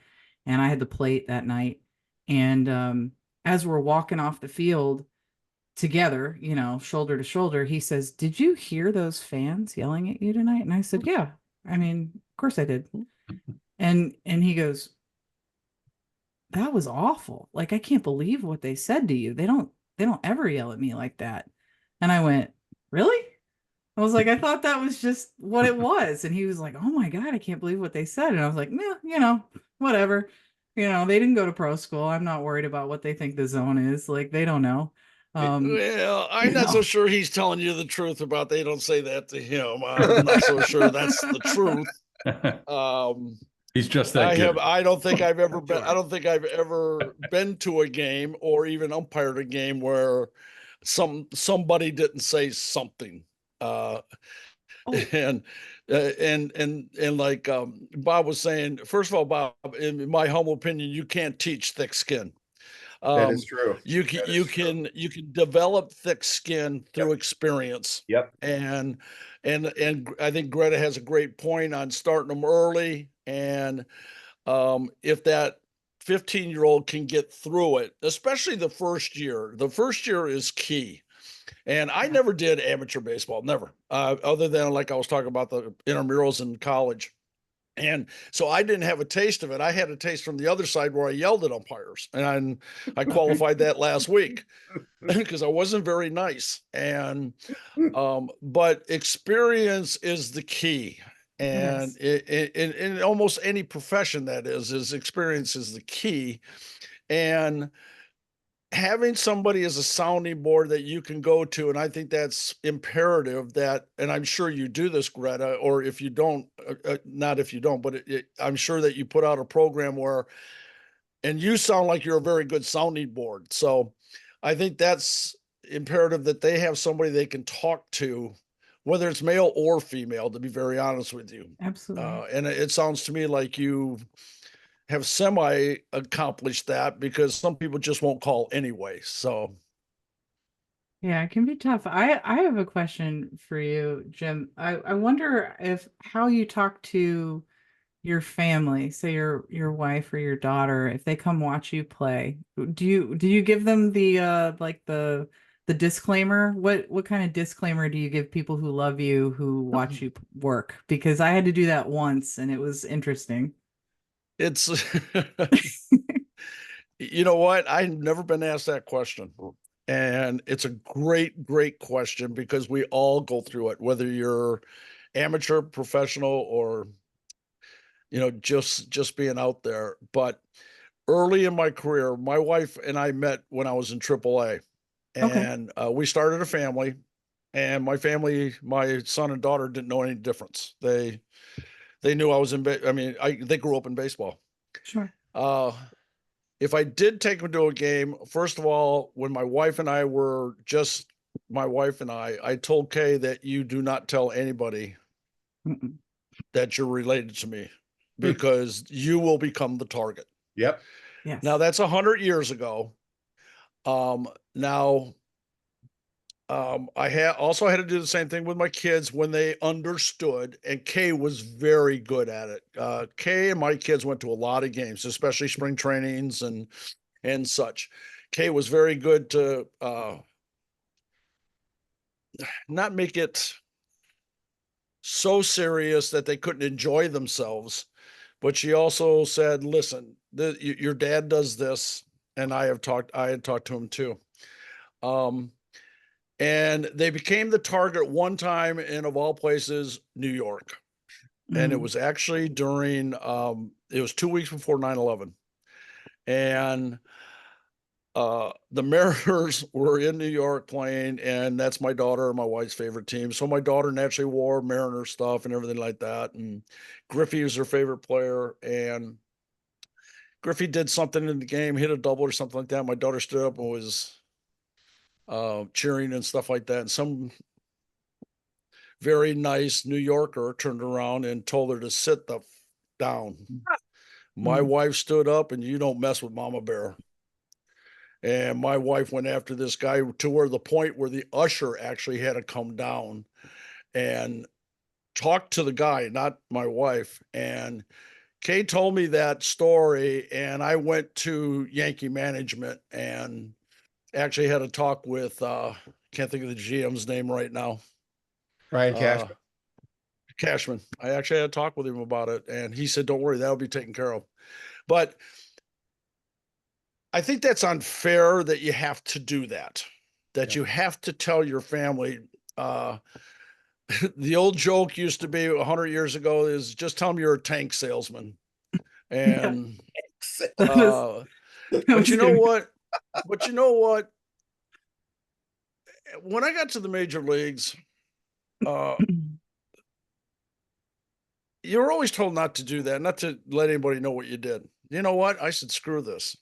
And I had the plate that night. And as we're walking off the field together, you know, shoulder to shoulder, he says, "Did you hear those fans yelling at you tonight?" And I said, "Yeah, I mean, of course I did." And he goes, that was awful. Like, I can't believe what they said to you. They don't ever yell at me like that. And I went, really? I was like, I thought that was just what it was. And he was like, oh my God, I can't believe what they said. And I was like, yeah, whatever. They didn't go to pro school. I'm not worried about what they think the zone is. Like, they don't know. Well, I'm not so sure he's telling you the truth about they don't say that to him. I'm not so sure that's the truth. He's just that good. I don't think I've ever been to a game or even umpired a game where somebody didn't say something. Oh. And like Bob was saying, first of all, Bob, in my humble opinion, you can't teach thick skin. That is true. You can develop thick skin through experience. Yep. And I think Greta has a great point on starting them early. And if that 15-year-old can get through it, especially the first year is key. And I never did amateur baseball, never, other than like I was talking about the intramurals in college. And so I didn't have a taste of it. I had a taste from the other side where I yelled at umpires, and I qualified that last week because I wasn't very nice. And but experience is the key. And in almost any profession, that is experience is the key. And having somebody as a sounding board that you can go to, and I think that's imperative, that, and I'm sure you do this, Greta, or if you don't, not if you don't, but I'm sure that you put out a program where, and you sound like you're a very good sounding board. So I think that's imperative, that they have somebody they can talk to, whether it's male or female, to be very honest with you. Absolutely. And it sounds to me like you have semi accomplished that, because some people just won't call anyway. So yeah, it can be tough. I have a question for you, Jim. I wonder how you talk to your family, say your wife or your daughter, if they come watch you play. Do you give them the like the disclaimer? What kind of disclaimer do you give people who love you, who watch you work? Because I had to do that once and it was interesting. it's, you know what? I've never been asked that question. And it's a great, great question, because we all go through it, whether you're amateur, professional, or, just being out there. But early in my career, my wife and I met when I was in AAA, and we started a family. And my family, my son and daughter, didn't know any difference. They knew I was they grew up in baseball. Sure. If I did take them to a game, first of all, when my wife and I were just my wife and I told Kay that you do not tell anybody that you're related to me, because you will become the target. Yep. Yes. Now that's 100 years ago. I also had to do the same thing with my kids when they understood, and Kay was very good at it. Kay and my kids went to a lot of games, especially spring trainings and such. Kay was very good to not make it so serious that they couldn't enjoy themselves, but she also said, listen, your dad does this, and I had talked to him too. And they became the target one time in, of all places, New York. And it was actually during, it was 2 weeks before 9/11. And the Mariners were in New York playing, and that's my daughter and my wife's favorite team. So my daughter naturally wore Mariner stuff and everything like that. And Griffey was her favorite player. And Griffey did something in the game, hit a double or something like that. My daughter stood up and was cheering and stuff like that. And some very nice New Yorker turned around and told her to sit the down. My wife stood up, and you don't mess with Mama Bear. And my wife went after this guy to where the point where the usher actually had to come down and talk to the guy, not my wife. And Kay told me that story, and I went to Yankee management and actually had a talk with, can't think of the GM's name right now. Ryan Cashman. Cashman. I actually had a talk with him about it, and he said, don't worry, that'll be taken care of. But I think that's unfair that you have to do that, that you have to tell your family. The old joke used to be 100 years ago is just tell them you're a tank salesman. And, That was, that but was you know good. what? But you know what? When I got to the major leagues, you were always told not to do that, not to let anybody know what you did. You know what? I said, screw this.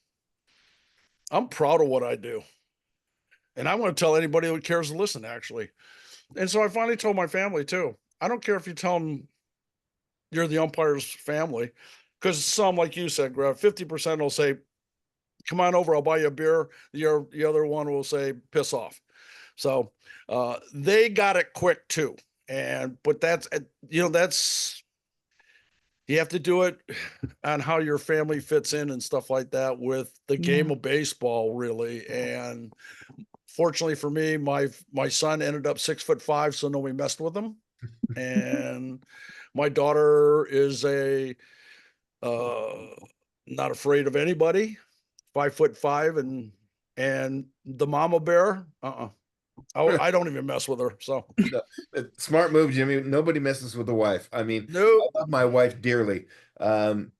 I'm proud of what I do. And I want to tell anybody who cares to listen, actually. And so I finally told my family too. I don't care if you tell them you're the umpire's family, because some, like you said, Greg, 50% will say, come on over, I'll buy you a beer. The other one will say, piss off. So they got it quick too. But that's, that's, you have to do it on how your family fits in and stuff like that with the game of baseball, really. And fortunately for me, my son ended up 6'5", so nobody messed with him. And my daughter is not afraid of anybody, 5'5", and the mama bear, I don't even mess with her. So No, smart move, Jimmy. Nobody messes with the wife. I mean, no, I love my wife dearly. Don't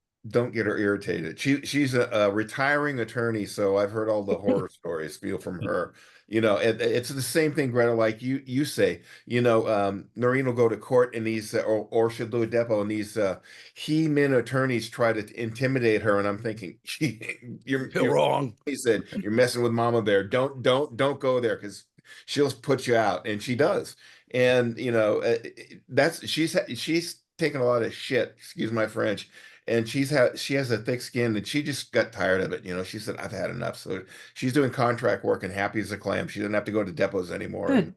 get her irritated. She's a retiring attorney, so I've heard all the horror stories feel from her. It's the same thing, Greta, like you say. Noreen will go to court and these or she'll do a depo and these he-men attorneys try to intimidate her, and I'm thinking, you're wrong. He said you're messing with Mama Bear. Don't go there because she'll put you out, and she does. And she's taken a lot of shit, excuse my French, and she has a thick skin, and she just got tired of it. She said, I've had enough. So she's doing contract work and happy as a clam. She doesn't have to go to depots anymore. Good.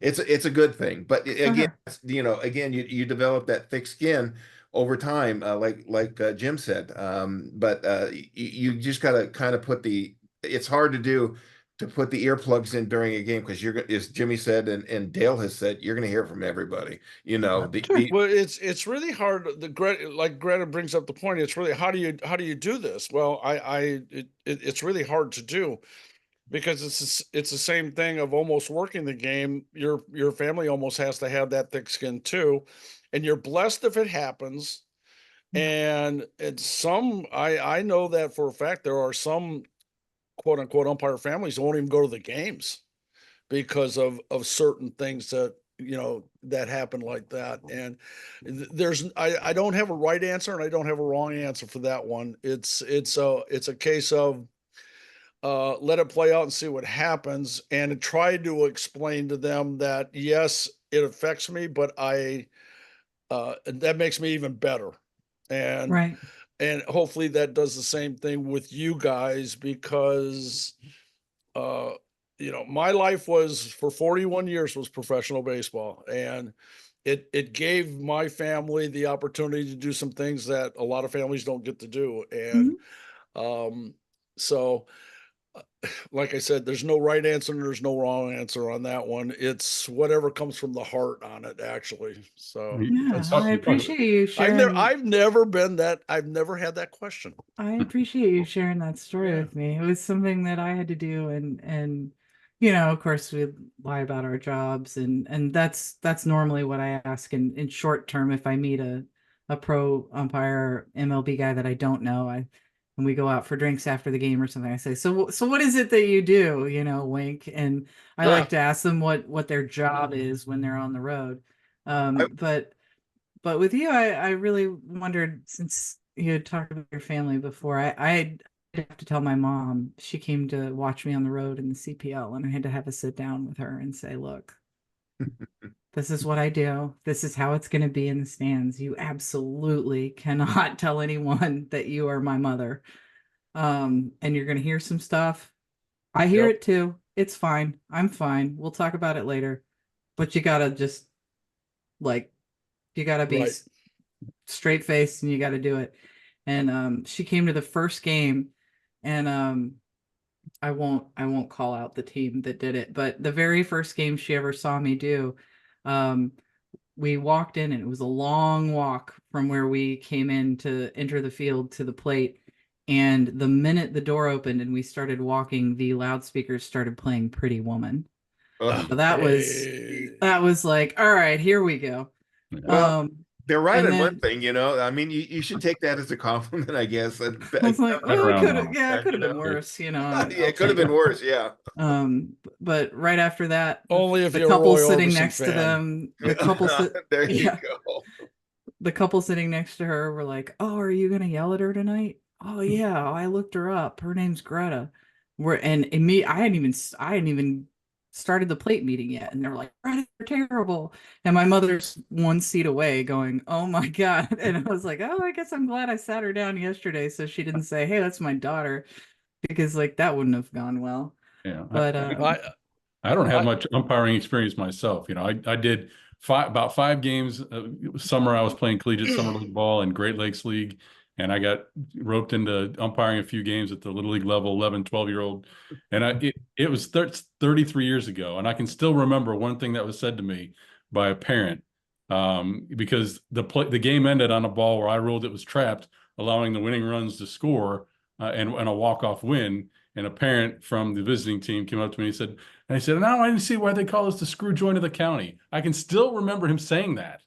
And it's a good thing. But again, her. again, you develop that thick skin over time, like Jim said. But you just got to kind of it's hard to do, to put the earplugs in during a game, because as Jimmy said and Dale has said, you're going to hear from everybody. Well, it's really hard. Like Greta brings up the point. It's really, how do you do this? Well, it's really hard to do, because it's the same thing of almost working the game. Your family almost has to have that thick skin too, and you're blessed if it happens. And I know that for a fact. There are some quote unquote umpire families who won't even go to the games because of certain things that happen like that. And I don't have a right answer and I don't have a wrong answer for that one. It's a case of let it play out and see what happens, and try to explain to them that yes, it affects me, but that makes me even better. And Right. and hopefully that does the same thing with you guys, because my life was, for 41 years, was professional baseball, and it gave my family the opportunity to do some things that a lot of families don't get to do. And so like I said, there's no right answer and there's no wrong answer on that one. It's whatever comes from the heart on it, actually. So Yeah, I appreciate you sharing. I've never had that question. I appreciate you sharing that story with me. It was something that I had to do, and of course we lie about our jobs, and that's normally what I ask in short term. If I meet a pro umpire, MLB guy that I don't know, when we go out for drinks after the game or something, I say, so what is it that you do? Wink. And I like to ask them what their job is when they're on the road. But with you, I really wondered, since you had talked about your family before, I have to tell my mom. She came to watch me on the road in the CPL, and I had to have a sit down with her and say, look, this is what I do. This is how it's going to be in the stands. You absolutely cannot tell anyone that you are my mother. And you're going to hear some stuff. I hear it too. It's fine. I'm fine. We'll talk about it later. But you got to just you got to be straight faced, and you got to do it. And she came to the first game, and I won't call out the team that did it, but the very first game she ever saw me do, we walked in, and it was a long walk from where we came in to enter the field to the plate. And the minute the door opened and we started walking, the loudspeakers started playing Pretty Woman. Oh, So that was like, all right, here we go. well, they're right and on one then thing, you know. I mean, you should take that as a compliment, I guess. I was like, Been well, it around could have, now. yeah, it could have You been know? worse, you know. Yeah, I'll it could have take been it. worse, yeah. But right after that, Only if the you're a couple Roy sitting Orbison next to fan. them, the couple There you yeah, go. the couple sitting next to her were like, "Oh, are you gonna yell at her tonight?" "Oh yeah, I looked her up. Her name's Greta." And me, I hadn't even started the plate meeting yet, and they're like, "Greta, you're terrible." And my mother's one seat away, going, "Oh my God!" And I was like, "Oh, I guess I'm glad I sat her down yesterday, so she didn't say, 'Hey, that's my daughter,' because like that wouldn't have gone well." Yeah. But I don't have I- much umpiring experience myself. You know, I did about 5 games. Summer I was playing collegiate summer league ball and Great Lakes League, and I got roped into umpiring a few games at the little league level, 11, 12-year-old. And it was 33 years ago, and I can still remember one thing that was said to me by a parent, because the game ended on a ball where I ruled it was trapped, allowing the winning runs to score, and a walk-off win. And a parent from the visiting team came up to me and said, "Now I didn't see why they call us the screw joint of the county." I can still remember him saying that,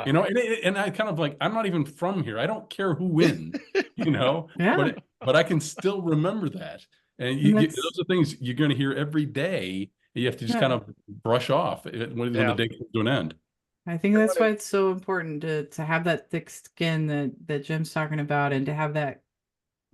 you know, and I kind of like, I'm not even from here. I don't care who wins, you know, yeah, but I can still remember that. And and those are things you're going to hear every day. You have to just yeah. kind of brush off when Yeah. the day comes to an end. I think that's why it's so important to have that thick skin that Jim's talking about, and to have that,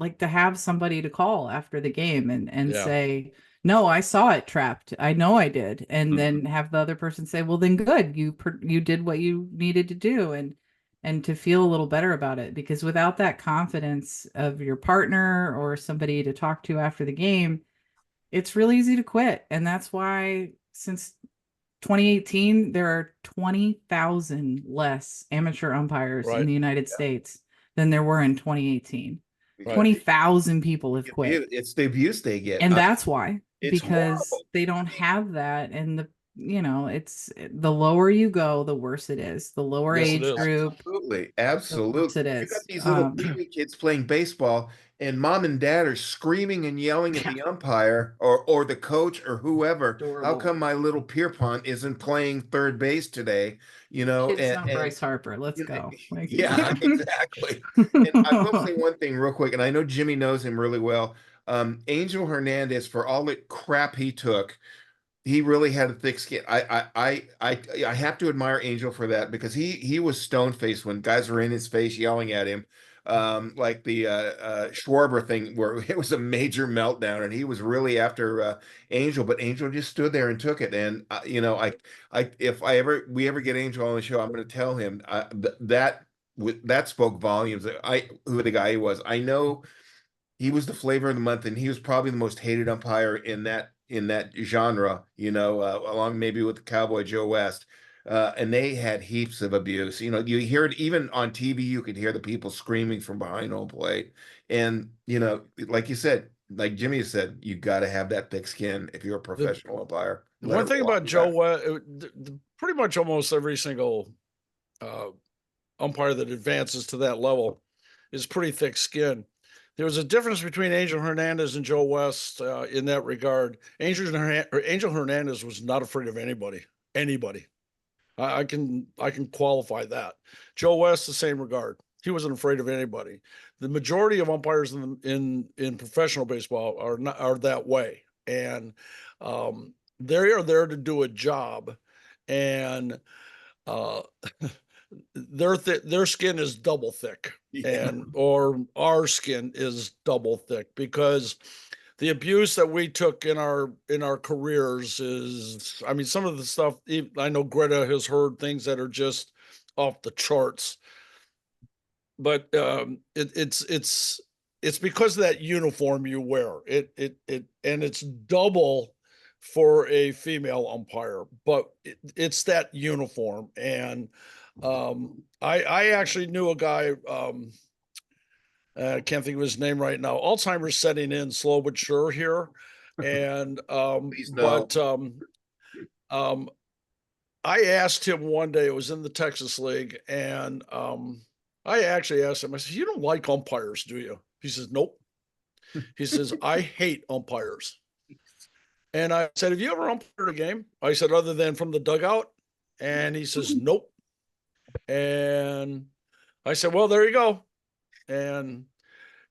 like, to have somebody to call after the game and Yeah. say, "No, I saw it trapped. I know I did." And then have the other person say, "Well, then good. You did what you needed to do," and to feel a little better about it, because without that confidence of your partner or somebody to talk to after the game, it's really easy to quit. And that's why since 2018, there are 20,000 less amateur umpires in Right. the United States than there were in 2018. Right. 20,000 people have quit. It's the abuse they get. And that's why, it's because horrible. they don't have that. And it's the lower you go, the worse it is. The lower Yes, it age is. group, Absolutely, the worse absolutely. it You got is. these little teeny kids playing baseball, and mom and dad are screaming and yelling at the umpire or the coach or whoever. How Adorable. come my little Pierpont isn't playing third base today? You know, Kids not and Bryce Harper. Let's you know, go. Like, yeah, exactly. And I will say one thing real quick, and I know Jimmy knows him really well. Angel Hernandez, for all the crap he took, he really had a thick skin. I have to admire Angel for that, because he was stone faced when guys were in his face yelling at him, like the Schwarber thing where it was a major meltdown, and he was really after Angel, but Angel just stood there and took it. And you know, if we ever get Angel on the show, I'm going to tell him that spoke volumes. Who the guy was. I know he was the flavor of the month, and he was probably the most hated umpire in that genre, you know, along maybe with the Cowboy Joe West. And they had heaps of abuse. You know, you hear it even on TV, you could hear the people screaming from behind home plate. And, you know, like you said, like Jimmy said, you got to have that thick skin if you're a professional umpire. The one thing about Joe West, pretty much almost every single umpire that advances to that level is pretty thick skin. There was a difference between Angel Hernandez and Joe West in that regard. Angel Hernandez was not afraid of anybody. I can qualify that. Joe West, the same regard. He wasn't afraid of anybody. The majority of umpires in professional baseball are that way, and they are there to do a job, and their skin is double thick, or our skin is double thick, because the abuse that we took in our careers is, I mean, some of the stuff, I know Greta has heard things that are just off the charts, but it's because of that uniform you wear. And it's double for a female umpire, but it's that uniform. And I actually knew a guy, I can't think of his name right now. Alzheimer's setting in slow but sure here. And Please no. I asked him one day, it was in the Texas League, and I actually asked him, I said, "You don't like umpires, do you?" He says, "Nope." He says, I hate umpires. And I said, have you ever umpired a game? I said, other than from the dugout? And he says, nope. And I said, well, there you go. And,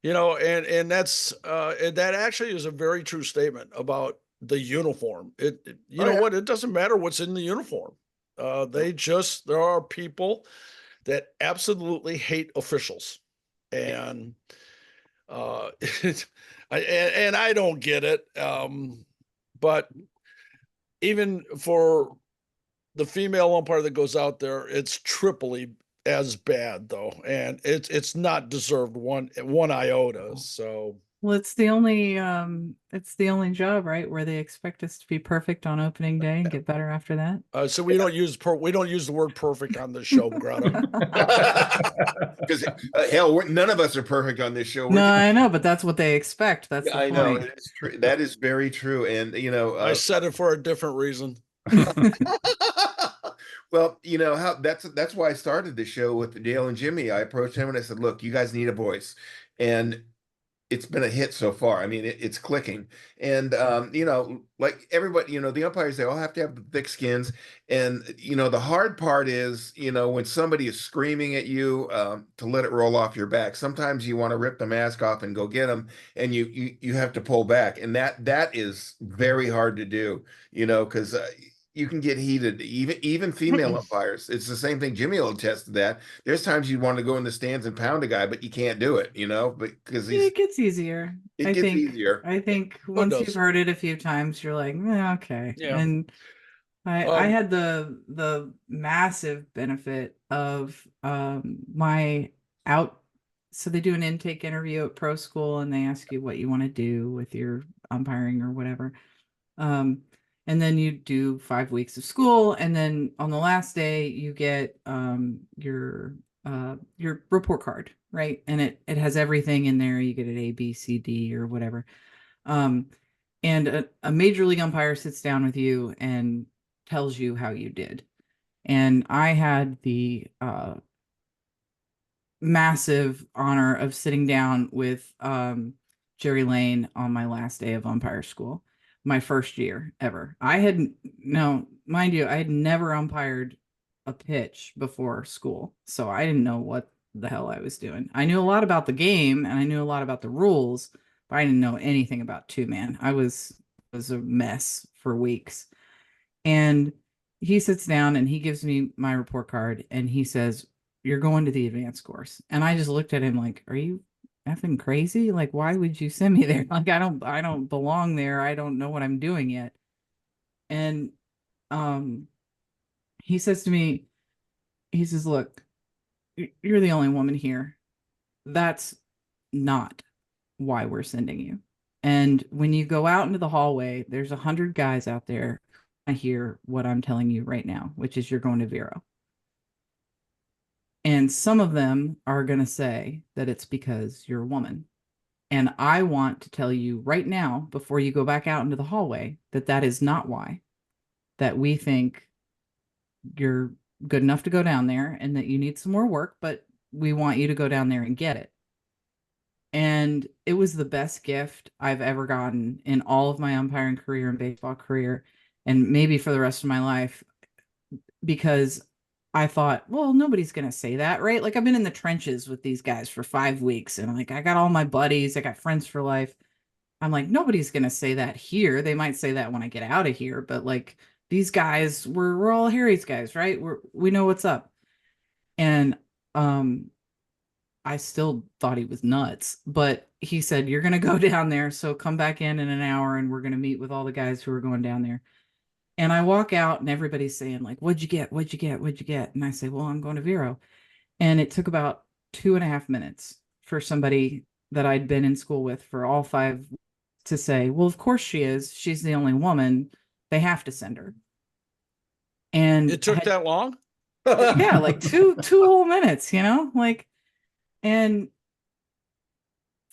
you know, and that's, that actually is a very true statement about the uniform. You know what? It doesn't matter what's in the uniform. There are people that absolutely hate officials. And, and I don't get it. But even for the female umpire that goes out there, it's triply as bad though, and it's not deserved one iota. So well, it's the only job, right, where they expect us to be perfect on opening day and get better after that. So we don't use the word perfect on this show, Greta. Because hell, none of us are perfect on this show. No, I know, but that's what they expect. That's the I point. know it's true. That is very true, and you know, I said it for a different reason. well, you know how that's why I started the show with Dale and Jimmy. I approached him and I said, "Look, you guys need a voice," and it's been a hit so far. I mean, it's clicking, and you know, like everybody, you know, the umpires, they all have to have thick skins, and you know, the hard part is, you know, when somebody is screaming at you, to let it roll off your back. Sometimes you want to rip the mask off and go get them, and you have to pull back, and that is very hard to do, you know, because you can get heated, even female umpires. It's the same thing. Jimmy will attest to that. There's times you want to go in the stands and pound a guy, but you can't do it, you know, because it gets easier. I think once you've heard it a few times, you're like, okay. Yeah. And I had the massive benefit of my out. So they do an intake interview at pro school and they ask you what you want to do with your umpiring or whatever. And then you do 5 weeks of school. And then on the last day, you get your report card, right? And it has everything in there. You get an A, B, C, D or whatever. And a major league umpire sits down with you and tells you how you did. And I had the massive honor of sitting down with Jerry Lane on my last day of umpire school. My first year ever. Mind you, I had never umpired a pitch before school. So I didn't know what the hell I was doing. I knew a lot about the game and I knew a lot about the rules, but I didn't know anything about two-man. I was a mess for weeks. And he sits down and he gives me my report card and he says, "You're going to the advanced course." And I just looked at him like, "Are you effing crazy? Like, why would you send me there? Like, I don't belong there. I don't know what I'm doing yet." And he says to me, he says, "Look, you're the only woman here. That's not why we're sending you. And when you go out into the hallway, there's 100 guys out there. I hear what I'm telling you right now, which is you're going to Vero. And some of them are going to say that it's because you're a woman. And I want to tell you right now, before you go back out into the hallway, that is not why. That we think you're good enough to go down there and that you need some more work, but we want you to go down there and get it." And it was the best gift I've ever gotten in all of my umpiring career and baseball career, and maybe for the rest of my life, because I thought, well, nobody's going to say that, right? Like, I've been in the trenches with these guys for 5 weeks and like, I got all my buddies, I got friends for life. I'm like, nobody's going to say that here. They might say that when I get out of here, but like, these guys, we're all Harry's guys, right? We know what's up. And I still thought he was nuts, but he said, "You're going to go down there. So come back in an hour and we're going to meet with all the guys who are going down there." And I walk out and everybody's saying like, "What'd you get? What'd you get? What'd you get?" And I say, "Well, I'm going to Vero." And it took about 2.5 minutes for somebody that I'd been in school with for all 5 to say, "Well, of course she is. She's the only woman. They have to send her." And it took that long? Yeah, like two whole minutes, you know, like, and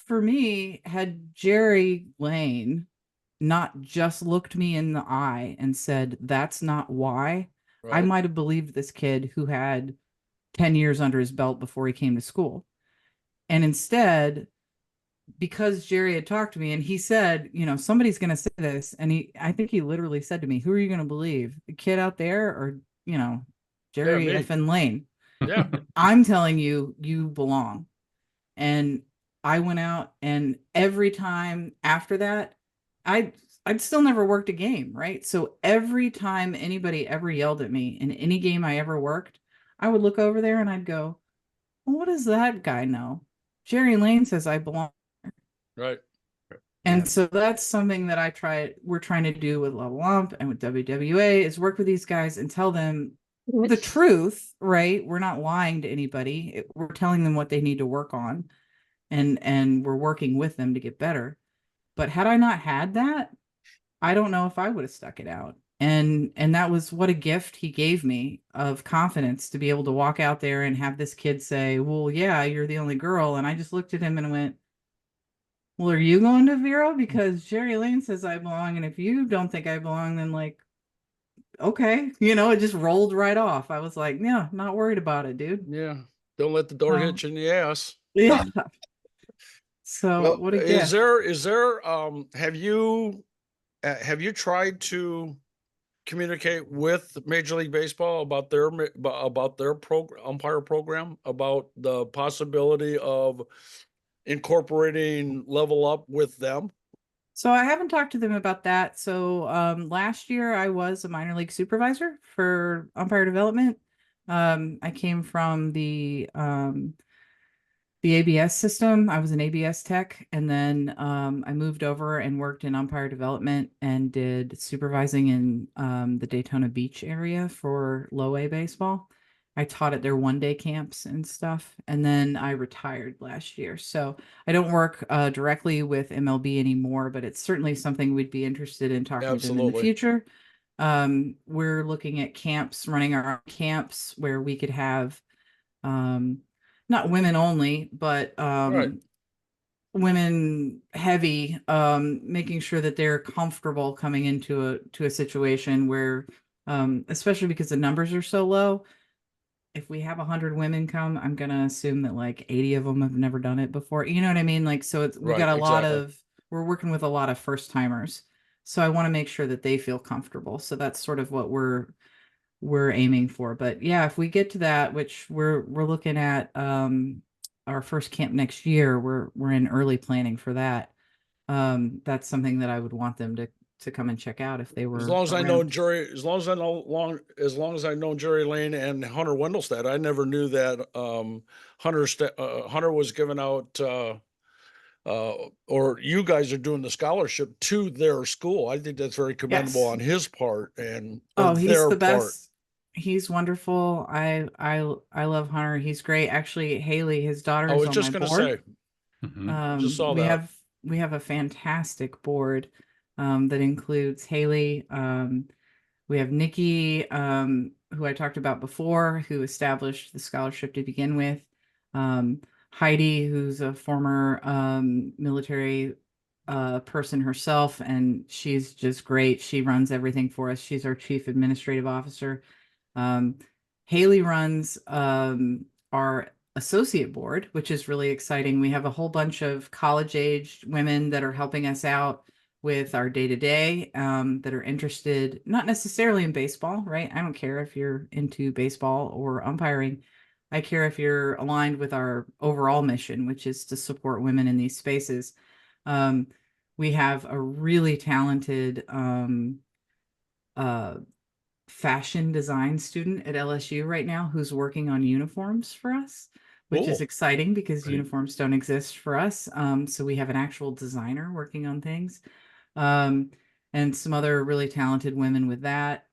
for me, had Jerry Lane not just looked me in the eye and said, "That's not why," I Right. might have believed this kid who had 10 years under his belt before he came to school. And instead, because Jerry had talked to me and he said, you know, somebody's going to say this. And I think he literally said to me, who are you going to believe? The kid out there or, you know, Jerry me. effing Lane? Yeah. I'm telling you, you belong. And I went out, and every time after that, I'd still never worked a game, right? So every time anybody ever yelled at me in any game I ever worked, I would look over there and I'd go, well, what does that guy know? Jerry Lane says I belong. Right. And so that's something that we're trying to do with Level Ump and with WWA is work with these guys and tell them the truth, right? We're not lying to anybody. We're telling them what they need to work on, and we're working with them to get better. But had I not had that, I don't know if I would have stuck it out. And that was what a gift he gave me of confidence to be able to walk out there and have this kid say, well, yeah, you're the only girl. And I just looked at him and went, well, are you going to Vero? Because Jerry Lane says I belong. And if you don't think I belong, then like, okay, you know, it just rolled right off. I was like, yeah, not worried about it, dude. Yeah. Don't let the door hit you in the ass. Yeah. So Well, what a Is gift. there have you tried to communicate with Major League Baseball about their umpire program, about the possibility of incorporating Level Up with them? So I haven't talked to them about that. So last year I was a minor league supervisor for umpire development. I came from the ABS system. I was an ABS tech, and then I moved over and worked in umpire development and did supervising in the Daytona Beach area for low A baseball. I taught at their one-day camps and stuff, and then I retired last year. So I don't work directly with MLB anymore, but it's certainly something we'd be interested in talking to them in the Absolutely. future. We're looking at camps, running our own camps where we could have not women only, but Right. women heavy, making sure that they're comfortable coming into a situation where, especially because the numbers are so low. If we have 100 women come, I'm gonna assume that like 80 of them have never done it before. You know what I mean? Like, so we got Right, a lot exactly. of, we're working with a lot of first timers. So I want to make sure that they feel comfortable. So that's sort of what we're aiming for. But yeah, if we get to that, which we're looking at our first camp next year, we're in early planning for that. That's something that I would want them to come and check out if they were As long as I know around. Jerry, as long as I know Jerry Lane and Hunter Wendelstedt, I never knew that Hunter was giving out or you guys are doing the scholarship to their school. I think that's very commendable Yes. on his part and or Oh, he's their the part. best. He's wonderful. I love Hunter. He's great. Actually, Haley, his daughter, I is was on my just gonna board. say, just saw We that. have a fantastic board that includes Haley. We have Nici, who I talked about before, who established the scholarship to begin with. Heidi, who's a former military person herself, and she's just great. She runs everything for us. She's our chief administrative officer. Haley runs our associate board, which is really exciting. We have a whole bunch of college-aged women that are helping us out with our day-to-day that are interested, not necessarily in baseball, right? I don't care if you're into baseball or umpiring. I care if you're aligned with our overall mission, which is to support women in these spaces. We have a really talented fashion design student at LSU right now who's working on uniforms for us, which is Cool. exciting because Great. uniforms don't exist for us. So we have an actual designer working on things. And some other really talented women with that.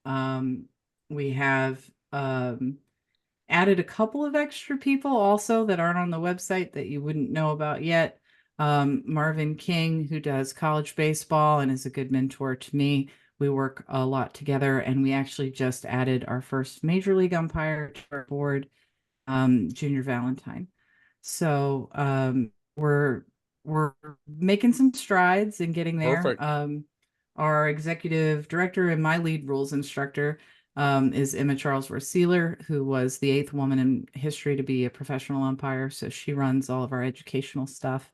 We have added a couple of extra people also that aren't on the website that you wouldn't know about yet. Marvin King, who does college baseball and is a good mentor to me. We work a lot together, and we actually just added our first major league umpire to our board, Junior Valentine. So we're making some strides in getting there. Perfect. Our executive director and my lead rules instructor is Emma Charlesworth-Sealer, who was the 8th woman in history to be a professional umpire. So she runs all of our educational stuff.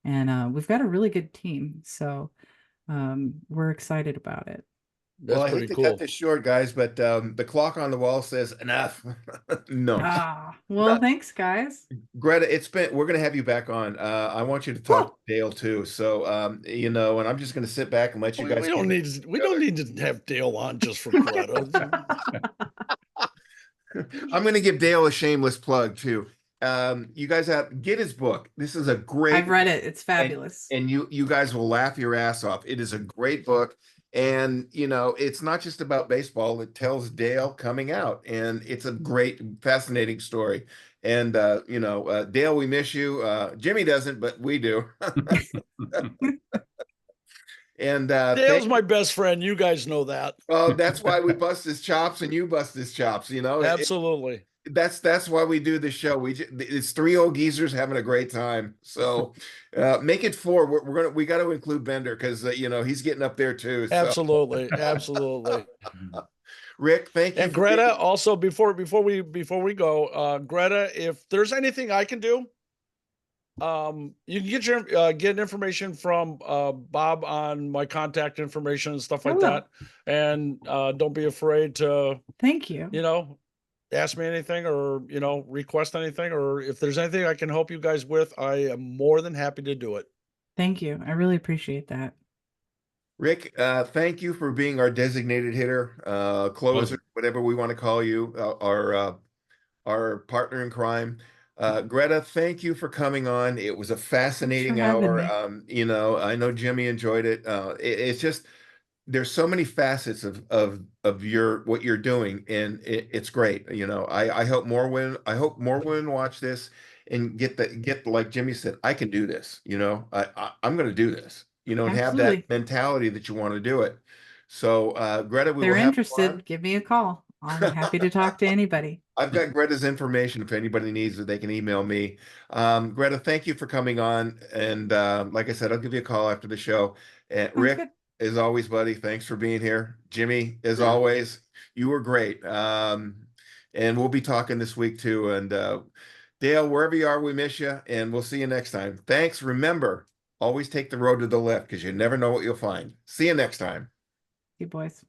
and we've got a really good team. So we're excited about it. Well, That's I hate pretty to cool. cut this short, guys, but the clock on the wall says enough. No. Well, thanks, guys. Greta, we're gonna have you back on. I want you to talk to Dale too. So you know, and I'm just gonna sit back and let you guys. We don't need to have Dale on just for Greta. I'm gonna give Dale a shameless plug too. You guys get his book. This is a great. I've read it. It's fabulous. And you guys will laugh your ass off. It is a great book. And you know, it's not just about baseball. It tells Dale coming out, and it's a great, fascinating story. And you know, Dale, we miss you. Jimmy doesn't, but we do. And Dale's my best friend. You guys know that. Well, that's why we bust his chops and you bust his chops. You know, Absolutely. That's why we do the show. It's three old geezers having a great time. So make it four. We got to include Bender because you know he's getting up there too. So. Absolutely. Rick, thank you. And Greta, also before we go, Greta, if there's anything I can do, you can get information from Bob on my contact information and stuff like that. And don't be afraid to. Thank you. You know, ask me anything or, you know, request anything, or if there's anything I can help you guys with, I am more than happy to do it. Thank you. I really appreciate that. Rick, thank you for being our designated hitter, closer, whatever we want to call you, our partner in crime. Greta, thank you for coming on. It was a fascinating hour. You know, I know Jimmy enjoyed it. It's just, there's so many facets of what you're doing, and it's great. You know, I hope more women watch this and get like Jimmy said, I can do this. You know, I'm going to do this. You know, and have that mentality that you want to do it. So, Greta, they're interested. Give me a call. I'm happy to talk to anybody. I've got Greta's information. If anybody needs it, they can email me. Greta, thank you for coming on. And like I said, I'll give you a call after the show. And Rick, as always, buddy, thanks for being here. Jimmy, as always, you were great. And we'll be talking this week too. And Dale, wherever you are, we miss you. And we'll see you next time. Thanks. Remember, always take the road to the left because you never know what you'll find. See you next time. You boys.